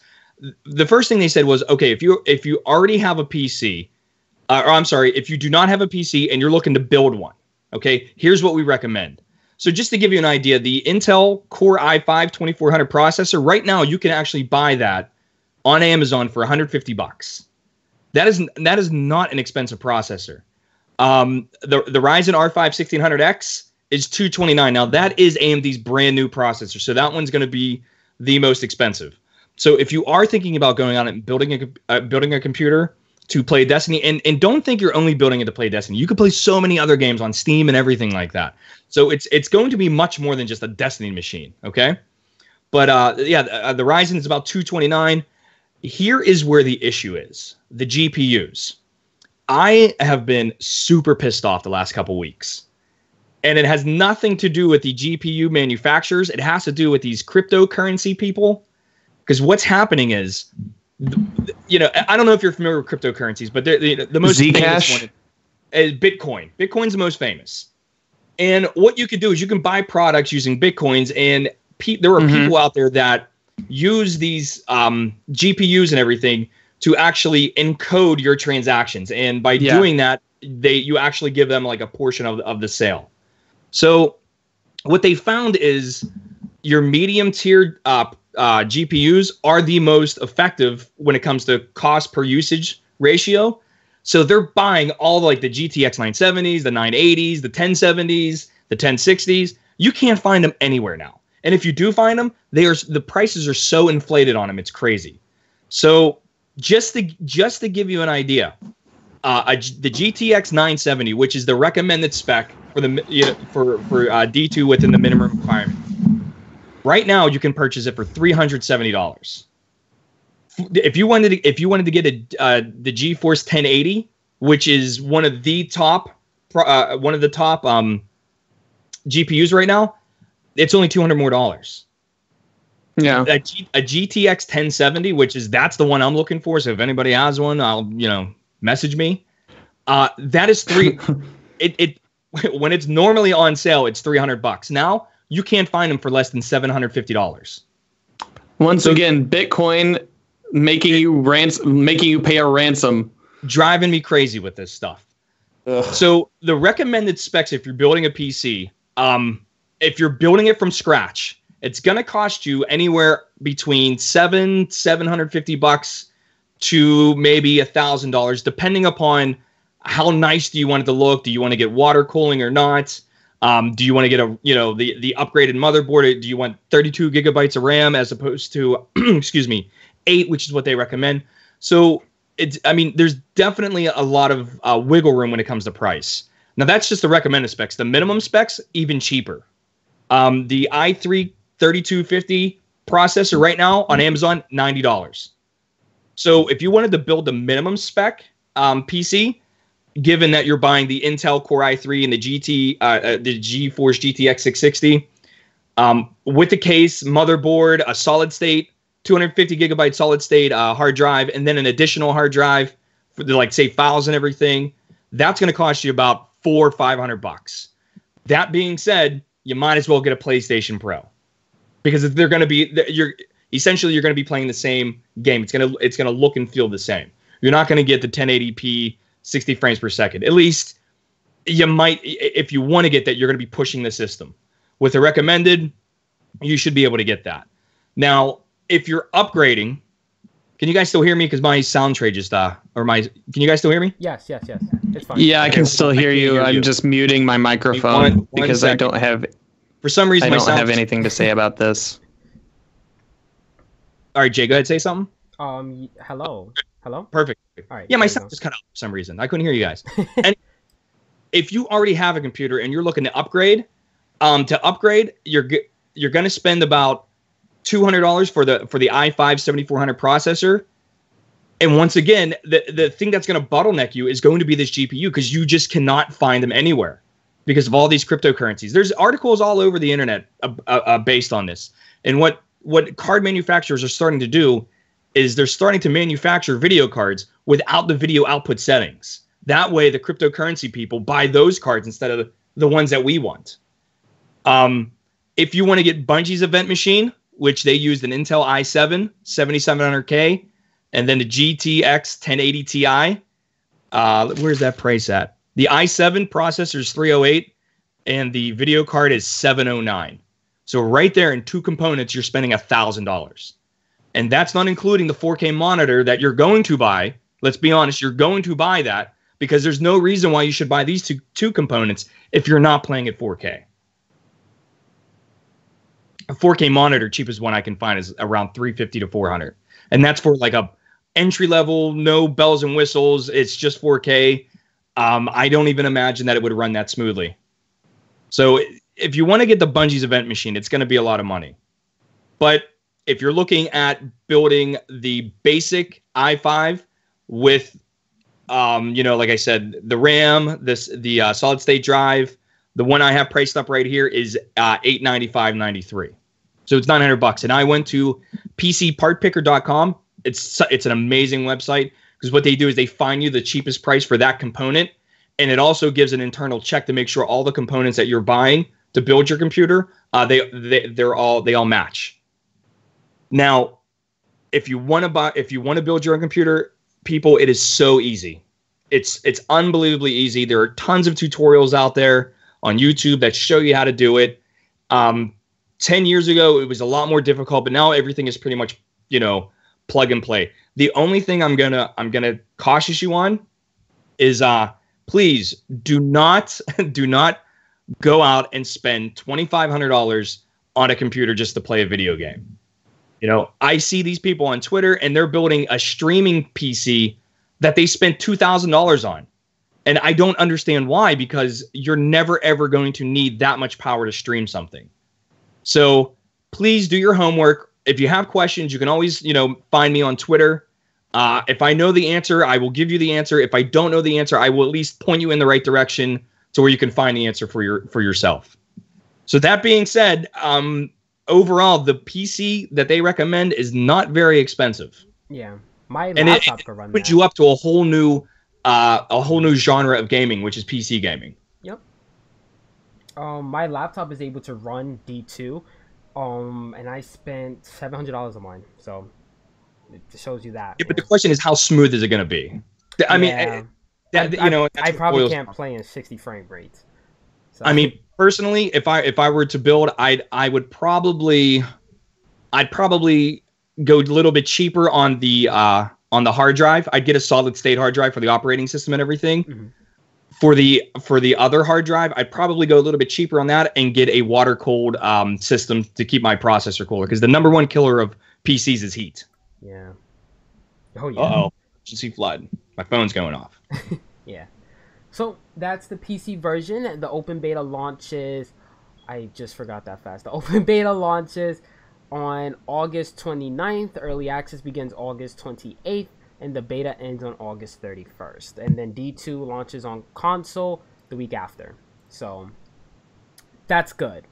The first thing they said was, okay, if you already have a PC, if you do not have a PC and you're looking to build one, okay, here's what we recommend. So just to give you an idea, the Intel Core i5-2400 processor, right now you can actually buy that on Amazon for $150. That is not an expensive processor. The Ryzen R5-1600X is $229. Now that is AMD's brand new processor, so that one's going to be the most expensive. So if you are thinking about going on and building a computer to play Destiny, and don't think you're only building it to play Destiny. You can play so many other games on Steam and everything like that. So it's going to be much more than just a Destiny machine, okay? But the Ryzen is about $229. Here is where the issue is: the GPUs. I have been super pissed off the last couple weeks, and it has nothing to do with the GPU manufacturers. It has to do with these cryptocurrency people, because what's happening is, I don't know if you're familiar with cryptocurrencies, but the most famous one is Bitcoin. Bitcoin's the most famous. And what you could do is you can buy products using Bitcoins, and there are people out there that use these GPUs and everything to actually encode your transactions. And by doing that, you actually give them like a portion of the sale. So what they found is your medium tier GPUs are the most effective when it comes to cost per usage ratio. So they're buying all like the GTX 970s, the 980s, the 1070s, the 1060s. You can't find them anywhere now. And if you do find them, the prices are so inflated on them, it's crazy. So just to give you an idea, the GTX 970, which is the recommended spec for D2 within the minimum requirement, right now you can purchase it for $370. If you wanted to get the GeForce 1080, which is one of the top GPUs right now, it's only $200 more. Yeah. A GTX 1070, that's the one I'm looking for. So if anybody has one, I'll message me. That is when it's normally on sale, it's $300. Now you can't find them for less than $750. Once again, Bitcoin making you pay a ransom, driving me crazy with this stuff. Ugh. So the recommended specs, if you're building a PC, if you're building it from scratch it's going to cost you anywhere between $750 to maybe $1,000, depending upon how nice do you want it to look. Do you want to get water cooling or not? Do you want to get the upgraded motherboard? Do you want 32 gigabytes of RAM as opposed to, excuse me, 8, which is what they recommend? So there's definitely a lot of wiggle room when it comes to price. Now that's just the recommended specs. The minimum specs, even cheaper. The i3 3250 processor right now on Amazon, $90. So if you wanted to build the minimum spec PC, given that you're buying the Intel Core i3 and the GeForce GTX 660, with the case, motherboard, a solid state, 250 gigabyte solid state hard drive, and then an additional hard drive for the, say, files and everything, that's going to cost you about $400 or $500. That being said, you might as well get a PlayStation Pro, because they're going to be you're going to be playing the same game. It's going to look and feel the same. You're not going to get the 1080p 60 frames per second. At least you might, if you want to get that, you're going to be pushing the system. With the recommended, you should be able to get that. Now, if you're upgrading, can you guys still hear me? Because my sound tray just can you guys still hear me? Yes. It's fine. Yeah, I can still hear you. I'm just muting my microphone because I don't have. For some reason, I don't have anything to say about this. All right, Jay, go ahead and say something. Hello. Perfect. All right. Yeah, my sound just cut out for some reason. I couldn't hear you guys. And if you already have a computer and you're looking to upgrade, you're going to spend about $200 for the i5 7400 processor. And once again, the thing that's going to bottleneck you is going to be this GPU, because you just cannot find them anywhere because of all these cryptocurrencies. There's articles all over the internet based on this. And what card manufacturers are starting to do is they're starting to manufacture video cards without the video output settings. That way, the cryptocurrency people buy those cards instead of the ones that we want. If you want to get Bungie's event machine, which they used an Intel i7 7700K, and then the GTX 1080 Ti, where's that price at? The i7 processor is 308, and the video card is 709. So right there in two components, you're spending $1,000. And that's not including the 4K monitor that you're going to buy. Let's be honest, you're going to buy that because there's no reason why you should buy these two components if you're not playing at 4K. A 4K monitor, cheapest one I can find, is around $350 to $400. And that's for like a entry level, no bells and whistles. It's just 4K. I don't even imagine that it would run that smoothly. So if you want to get the Bungie's event machine, it's going to be a lot of money. But if you're looking at building the basic i5 with, like I said, the RAM, the solid state drive, the one I have priced up right here is $895.93. So it's $900. And I went to PCPartPicker.com. It's an amazing website, because what they do is they find you the cheapest price for that component, and it also gives an internal check to make sure all the components that you're buying to build your computer, they all match. Now, if you want to build your own computer, people, it is so easy. It's unbelievably easy. There are tons of tutorials out there on YouTube that show you how to do it. 10 years ago, it was a lot more difficult, but now everything is pretty much, plug and play. The only thing I'm gonna cautious you on is please do not go out and spend $2,500 on a computer just to play a video game. I see these people on Twitter and they're building a streaming PC that they spent $2,000 on. And I don't understand why, because you're never, ever going to need that much power to stream something. So please do your homework. If you have questions, you can always, find me on Twitter. If I know the answer, I will give you the answer. If I don't know the answer, I will at least point you in the right direction to where you can find the answer for yourself. So that being said, overall, the PC that they recommend is not very expensive. Yeah, my laptop could run that. Puts you up to a whole new genre of gaming, which is PC gaming. Yep. My laptop is able to run D2, and I spent $700 on mine, so it shows you that. Yeah, but the question is, how smooth is it going to be? I mean, I probably can't play in 60 frame rates. So So. I mean, personally, if I were to build, I'd probably go a little bit cheaper on the hard drive. I'd get a solid state hard drive for the operating system and everything. Mm-hmm. For the other hard drive, I'd probably go a little bit cheaper on that and get a water cooled system to keep my processor cooler, because the number one killer of PCs is heat. Yeah. Oh yeah. Uh-oh. Emergency flood. My phone's going off. Yeah. So that's the PC version. The open beta launches. I just forgot that fast. The open beta launches on August 29th. Early access begins August 28th. And the beta ends on August 31st. And then D2 launches on console the week after. So that's good.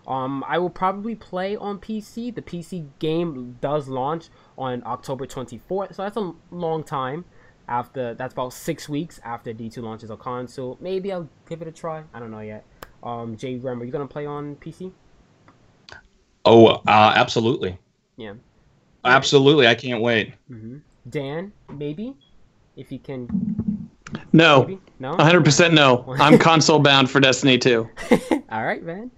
I will probably play on PC. The PC game does launch on October 24th. So that's a long time. That's about 6 weeks after D2 launches on console. Maybe I'll give it a try. I don't know yet. Jay Rem, are you going to play on PC? Oh, absolutely. Yeah. Absolutely. I can't wait. Mm-hmm. Dan, maybe? If you can... No. Maybe? No? 100% no. I'm console bound for Destiny 2. All right, man.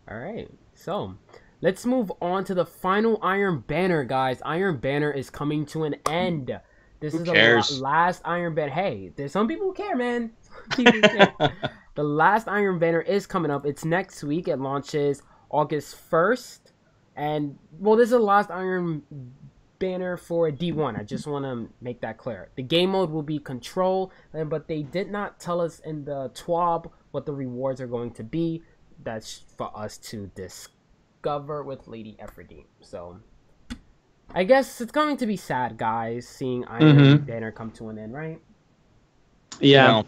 All right. So, let's move on to the final Iron Banner, guys. Iron Banner is coming to an end. This is the last Iron Banner. Hey, there's some people who care, man. People care. The last Iron Banner is coming up. It's next week. It launches August 1st. And, well, this is the last Iron Banner for D1. I just want to make that clear. The game mode will be Control, but they did not tell us in the TWAB what the rewards are going to be. That's for us to discover with Lady Efferdy. So, I guess it's going to be sad, guys, seeing Iron Banner come to an end, right? Yeah. Well,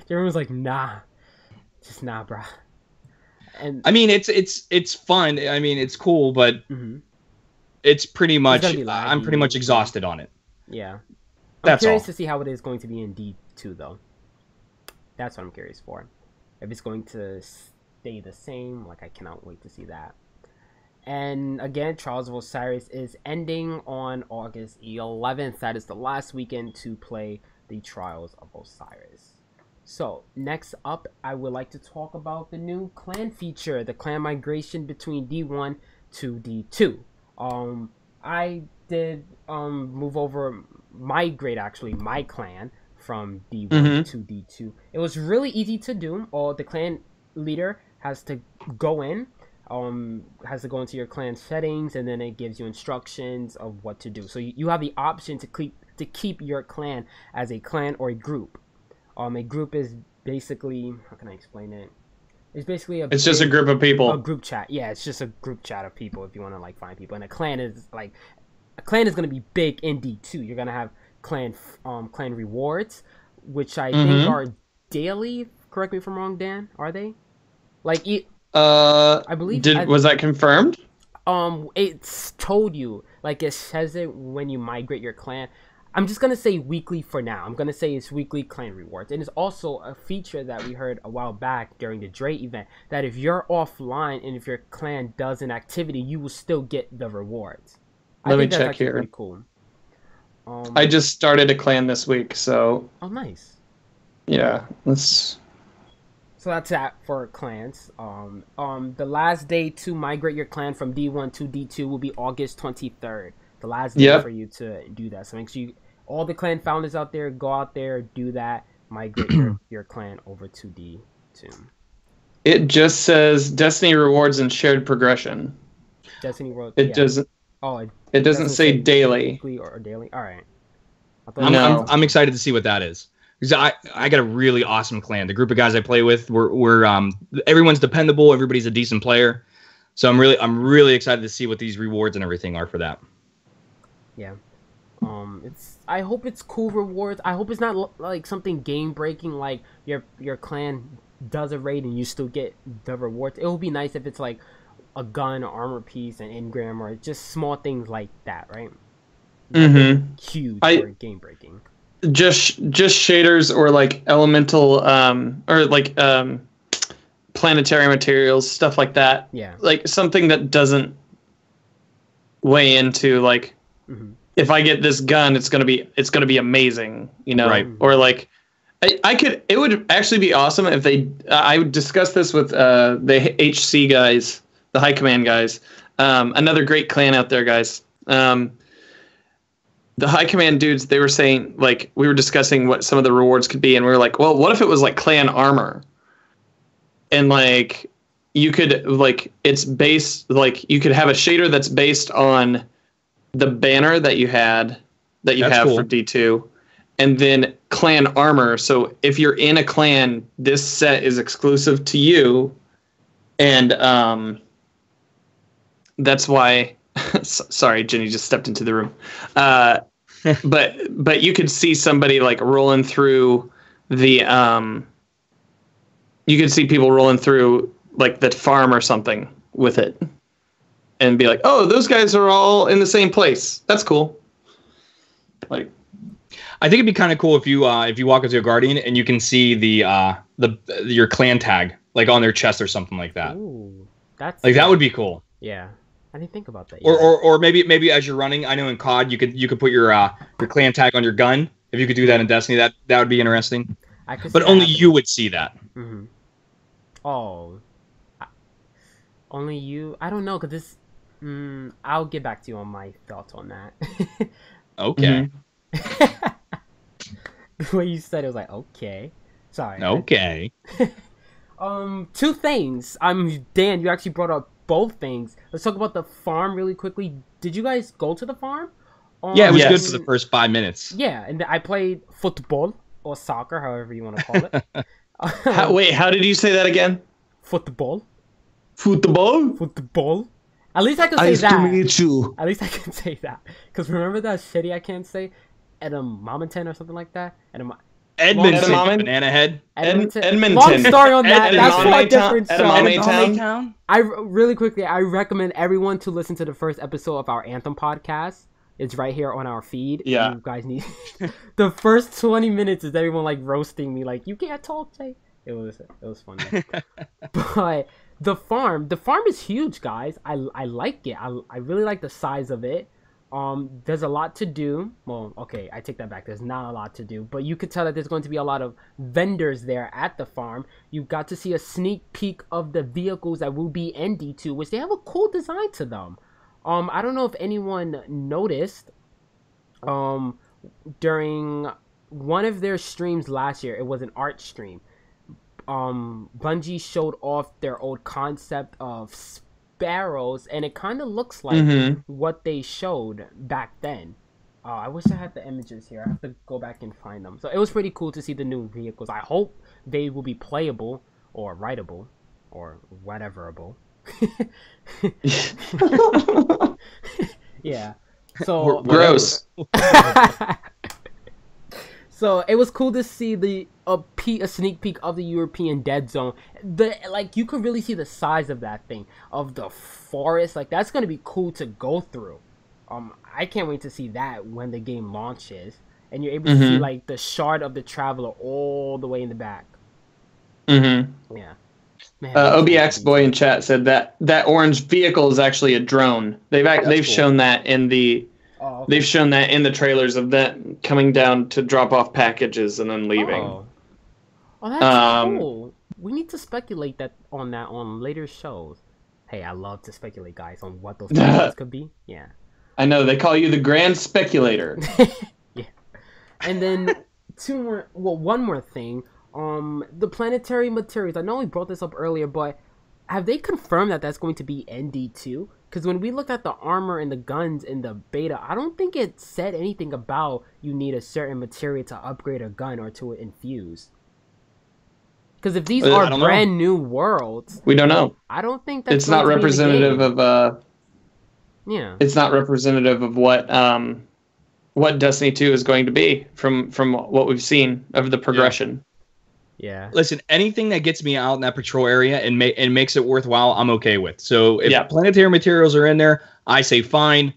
Everyone's like, nah. Just nah, bruh. And I mean, it's fun. I mean, it's cool, but it's pretty much, I'm pretty much exhausted on it. Yeah. That's I'm curious all. to see how it is going to be in D2, though. That's what I'm curious for. If it's going to stay the same, like, I cannot wait to see that. And again, Trials of Osiris is ending on August 11th. That is the last weekend to play the Trials of Osiris. So, next up, I would like to talk about the new clan feature, the clan migration between D1 to D2. I did migrate actually my clan from D1 to D2. It was really easy to do. The clan leader has to go into your clan settings, and then it gives you instructions of what to do. So you have the option to keep your clan as a clan or a group. A group is basically, how can I explain it? It's basically it's just a group of people. A group chat. Yeah, it's just a group chat of people if you want to like find people. And a clan is going to be big in D2. You're going to have clan rewards, which I think are daily. Correct me if I'm wrong, Dan. Are they? Like, I believe. Was that confirmed? It's told you. Like, it says it when you migrate your clan. I'm just going to say weekly for now. I'm going to say it's weekly clan rewards. And it's also a feature that we heard a while back during the Dre event, that if you're offline and if your clan does an activity, you will still get the rewards. Let me check here. Pretty cool. I just started a clan this week, so... Oh, nice. Yeah, let's... So that's that for clans. The last day to migrate your clan from D1 to D2 will be August 23rd. The last day for you to do that. So make sure all the clan founders out there, go out there, do that, migrate your clan over to D2. It just says Destiny rewards and shared progression. Destiny rewards. It doesn't. Oh, it doesn't say daily. Weekly or daily. All right. I'm excited to see what that is. Because I got a really awesome clan. The group of guys I play with, we're everyone's dependable. Everybody's a decent player. So I'm really excited to see what these rewards and everything are for that. Yeah. I hope it's cool rewards. I hope it's not like something game breaking, like your clan does a raid and you still get the rewards. It would be nice if it's like a gun, or armor piece, an engram, or just small things like that, right? Huge or game breaking. Just shaders or like elemental or like planetary materials, stuff like that. Yeah. Like something that doesn't weigh into like if I get this gun, it's gonna be amazing, you know? Right. Or like I could. It would actually be awesome if they. I would discuss this with the HC guys, the High Command guys. Another great clan out there, guys. The High Command dudes, they were saying, like, we were discussing what some of the rewards could be, and we were like, well, what if it was like clan armor? And like, you could like, it's based like you could have a shader that's based on the banner that you have cool. For D2. And then clan armor. So if you're in a clan, this set is exclusive to you. And that's why. Sorry, Jenny just stepped into the room. But you could see somebody like rolling through the. You could see people rolling through like the farm or something with it, and be like, "Oh, those guys are all in the same place. That's cool." Like. I think it'd be kind of cool if you walk into a Guardian and you can see your clan tag like on their chest or something like that. Ooh, that's like that would be cool. Yeah, I didn't think about that. Or maybe as you're running, I know in COD you could put your clan tag on your gun. If you could do that in Destiny, that would be interesting. But only you would see that. Mm-hmm. Oh, only you? I don't know, cause this. I'll get back to you on my thoughts on that. Okay. Mm-hmm. The way you said it was like, okay. Sorry. Okay. Two things. Dan, you actually brought up both things. Let's talk about the farm really quickly. Did you guys go to the farm? Yeah, it was good for the first 5 minutes. Yeah, and I played football or soccer, however you want to call it. Wait, how did you say that again? Football. Football? Football. At least I can say nice that. To meet you. At least I can say that. Because remember that shitty I can't say? Edmonton or something like that? Edmonton, banana head. Edmonton. Long story on that. That's for a different show. Edmonton. Really quickly, I recommend everyone to listen to the first episode of our Anthem podcast. It's right here on our feed. Yeah. You guys need the first 20 minutes is everyone like roasting me like, you can't talk, Jay. It was funny. But the farm is huge, guys. I like it. I really like the size of it. There's a lot to do. Well, okay, I take that back. There's not a lot to do, but you could tell that there's going to be a lot of vendors there at the farm. You got to see a sneak peek of the vehicles that will be in D2, which they have a cool design to them. I don't know if anyone noticed, during one of their streams last year, it was an art stream. Bungie showed off their old concept of sparrows, and it kind of looks like what they showed back then. I wish I had the images here. I have to go back and find them. So it was pretty cool to see the new vehicles. I hope they will be playable or writable or whateverable. Yeah. So gross. So it was cool to see a sneak peek of the European Dead Zone. You could really see the size of that thing, of the forest. Like, that's gonna be cool to go through. I can't wait to see that when the game launches, and you're able to see like the shard of the Traveler all the way in the back. Yeah. Man, OBX boy in chat said that orange vehicle is actually a drone. They've cool. shown that in the. Oh, okay. They've shown that in the trailers of that coming down to drop off packages and then leaving. Oh, that's cool. We need to speculate on later shows. Hey, I love to speculate, guys, on what those packages could be. Yeah. I know, they call you the grand speculator. Yeah. And then one more thing. The planetary materials. I know we brought this up earlier, but have they confirmed that that's going to be ND2? Because when we looked at the armor and the guns in the beta, I don't think it said anything about you need a certain material to upgrade a gun or to infuse. Because if these are brand new worlds, we don't know. I don't think that's it's not representative of. Yeah. It's not representative of what Destiny 2 is going to be from what we've seen of the progression. Yeah. Listen, anything that gets me out in that patrol area and makes it worthwhile, I'm okay with. So if planetary materials are in there, I say fine.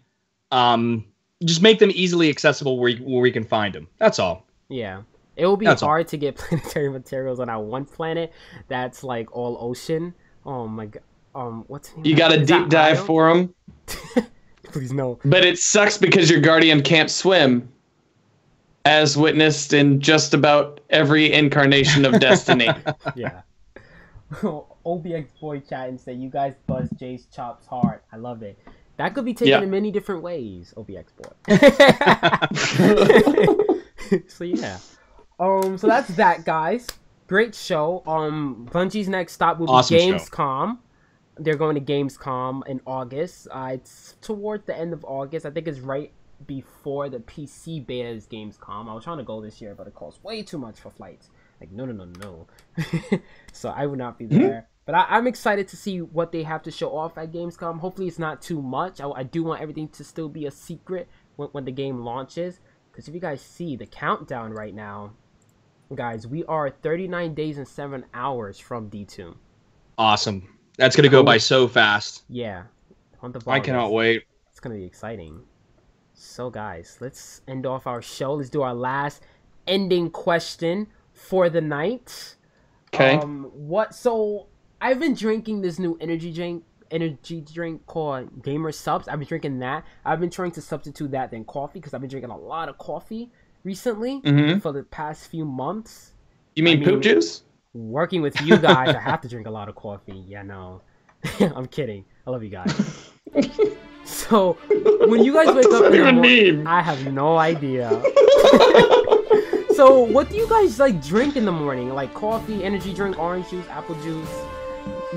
Just make them easily accessible where we can find them. That's all. Yeah. It will be hard to get planetary materials on our one planet that's like all ocean. Oh my god. What's the name? You got to deep dive for them. Please no. But it sucks because your Guardian can't swim. as witnessed in just about every incarnation of Destiny. Yeah. OBX boy chat and say, you guys buzz Jay's chops hard. I love it. That could be taken in many different ways, OBX boy. So yeah. So that's that, guys. Great show. Bungie's next stop will be Gamescom. They're going to Gamescom in August. It's towards the end of August. I think it's right before the PC beta's Gamescom. I was trying to go this year, but it costs way too much for flights. Like, no. So I would not be there. But I'm excited to see what they have to show off at Gamescom. Hopefully it's not too much. I do want everything to still be a secret when the game launches. Because if you guys see the countdown right now, guys, we are 39 days and 7 hours from D2. Awesome. That's going to go by so fast. Yeah. I cannot wait. It's going to be exciting. So, guys, let's end off our show. Let's do our last ending question for the night. Okay. So I've been drinking this new energy drink called Gamer Subs. I've been drinking that. I've been trying to substitute that than coffee because I've been drinking a lot of coffee recently for the past few months. You mean poop juice? Working with you guys, I have to drink a lot of coffee. Yeah, no. I'm kidding. I love you guys. So, when you guys wake up in the morning, I have no idea. So, what do you guys like drink in the morning? Like coffee, energy drink, orange juice, apple juice?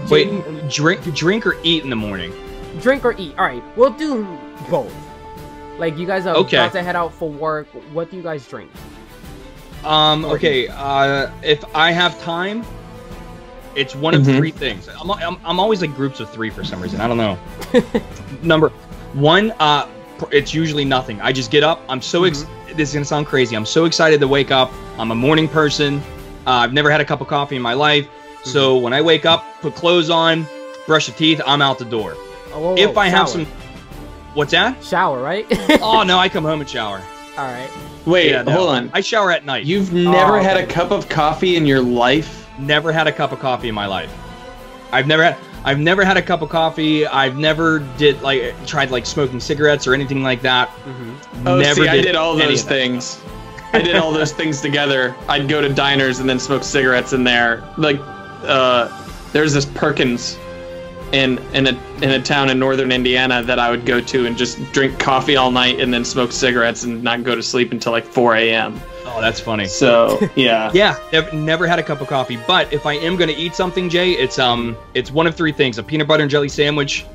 Wait, drink or eat in the morning? Drink or eat. All right, we'll do both. Like you guys are about to head out for work. What do you guys drink? Okay. If I have time, it's one of three things. I'm always like groups of three for some reason. I don't know. Number one, it's usually nothing. I just get up. I'm so this is gonna sound crazy. I'm so excited to wake up. I'm a morning person. I've never had a cup of coffee in my life. So when I wake up, put clothes on, brush your teeth, I'm out the door. Whoa, if I have shower. some, what's that? Shower, right? Oh no, I come home and shower. All right. Wait, hold on. I shower at night. You've never had a cup of coffee in your life? Never had a cup of coffee in my life. I've never had a cup of coffee. I've never tried smoking cigarettes or anything like that. Oh, see, I did all those things. I did all those things together. I'd go to diners and then smoke cigarettes in there. Like, there's this Perkins in a town in northern Indiana that I would go to and just drink coffee all night and then smoke cigarettes and not go to sleep until like 4 a.m. Oh, that's funny. So, yeah. Yeah, never had a cup of coffee. But if I am going to eat something, Jay, it's one of three things. A peanut butter and jelly sandwich,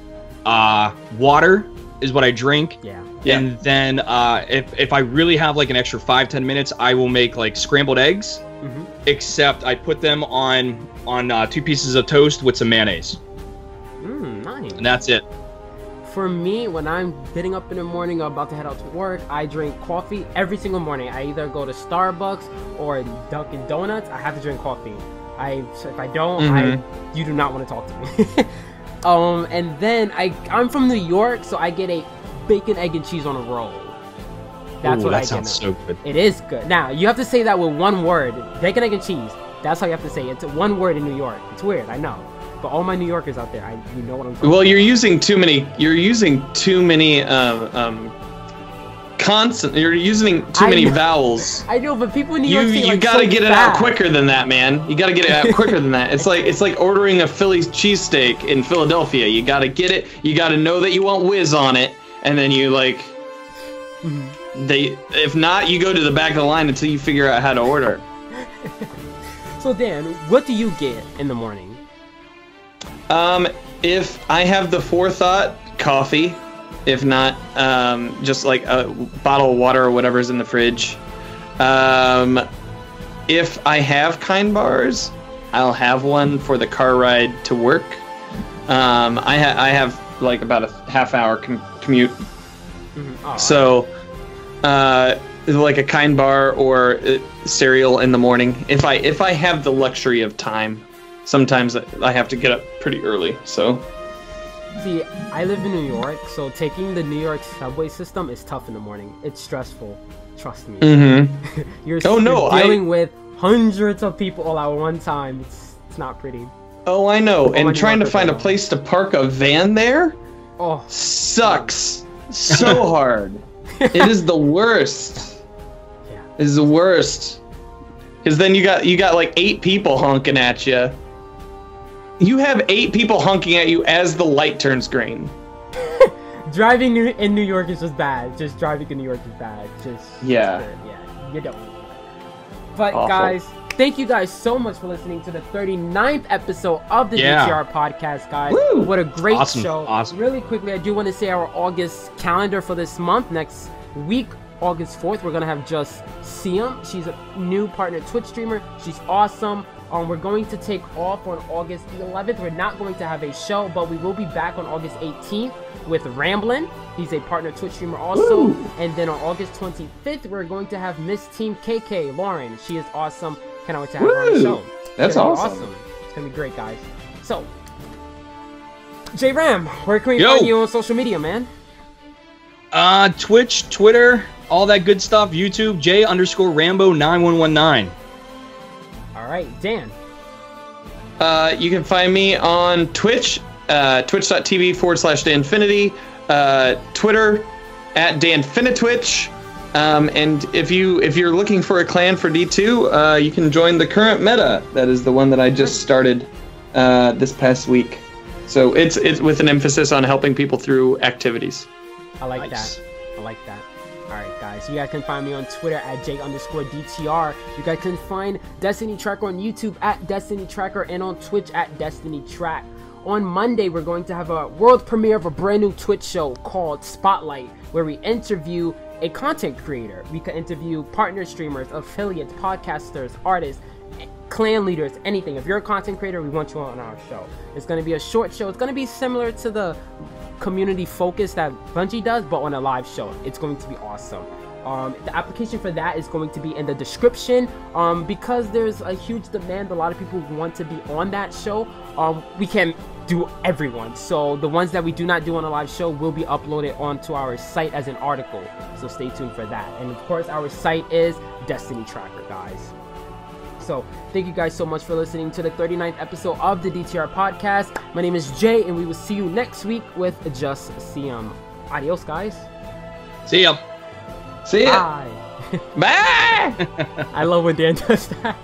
water is what I drink. Yeah. And then if I really have like an extra 5-10 minutes, I will make like scrambled eggs. Except I put them on 2 pieces of toast with some mayonnaise. Nice. And that's it. For me, when I'm getting up in the morning or about to head out to work, I drink coffee every single morning. I either go to Starbucks or Dunkin' Donuts. I have to drink coffee. If I don't, you do not want to talk to me. And then I'm from New York, so I get a bacon, egg, and cheese on a roll. That's what I get. That sounds so good. It is good. Now, you have to say that with one word. Bacon, egg, and cheese. That's how you have to say it. It's one word in New York. It's weird, I know. But all my New Yorkers out there, you know what I'm talking about. Well, you're using too many consonants. You're using too many vowels. I know, but people in New York say you gotta get it out quicker than that, man. You gotta get it out quicker than that. It's like ordering a Philly cheesesteak in Philadelphia. You gotta get it. You gotta know that you want whiz on it, and then you like. If not, you go to the back of the line until you figure out how to order. So Dan, what do you get in the morning? If I have the forethought, coffee. If not, just like a bottle of water or whatever's in the fridge. If I have Kind bars, I'll have one for the car ride to work. I have like about a half-hour commute. So, like a Kind bar or cereal in the morning. If I have the luxury of time. Sometimes I have to get up pretty early, so. See, I live in New York, so taking the New York subway system is tough in the morning. It's stressful. Trust me. You're dealing with hundreds of people all at one time. It's not pretty. Oh, I know. And trying to find a place to park a van there sucks so hard. It is the worst. Yeah. is the worst. Because then you got like 8 people honking at you. You have 8 people honking at you as the light turns green. Driving in New York is just bad. Just driving in New York is bad. Yeah, you don't. But awful. guys, thank you guys so much for listening to the 39th episode of the DTR podcast, guys. Woo! What a great show. Awesome. Really quickly, I do want to say our August calendar for this month. Next week, August 4th, we're going to have Just Siam. She's a new partner Twitch streamer. She's awesome. We're going to take off on August 11th. We're not going to have a show, but we will be back on August 18th with Ramblin'. He's a partner Twitch streamer also. Woo! And then on August 25th, we're going to have Miss Team KK, Lauren. She is awesome. Cannot wait to have her on the show. That's awesome. It's going to be great, guys. So, J-Ram, where can we find you on social media, man? Twitch, Twitter, all that good stuff. YouTube, J_Rambo9119. All right, Dan. You can find me on Twitch, twitch.tv/Danfinity, Twitter @DanfinitWitch. And if you're looking for a clan for D2, you can join the current meta. That is the one that I just started this past week. So it's with an emphasis on helping people through activities. I like that. I like that. Alright guys, you guys can find me on Twitter @J_DTR. You guys can find Destiny Tracker on YouTube @Destiny Tracker and on Twitch @Destiny Track. On Monday, we're going to have a world premiere of a brand new Twitch show called Spotlight, where we interview a content creator. We can interview partner streamers, affiliates, podcasters, artists, clan leaders, anything. If you're a content creator, we want you on our show. It's going to be a short show. It's going to be similar to the community focus that Bungie does, but on a live show. It's going to be awesome. The application for that is going to be in the description. Because there's a huge demand, a lot of people want to be on that show. We can't do everyone, so the ones that we do not do on a live show will be uploaded onto our site as an article, so stay tuned for that. And of course, our site is Destiny Tracker, guys. So thank you guys so much for listening to the 39th episode of the DTR podcast. My name is Jay, and we will see you next week with Just Siam. Adios, guys. See ya. See ya. Bye. Bye. I love when Dan does that.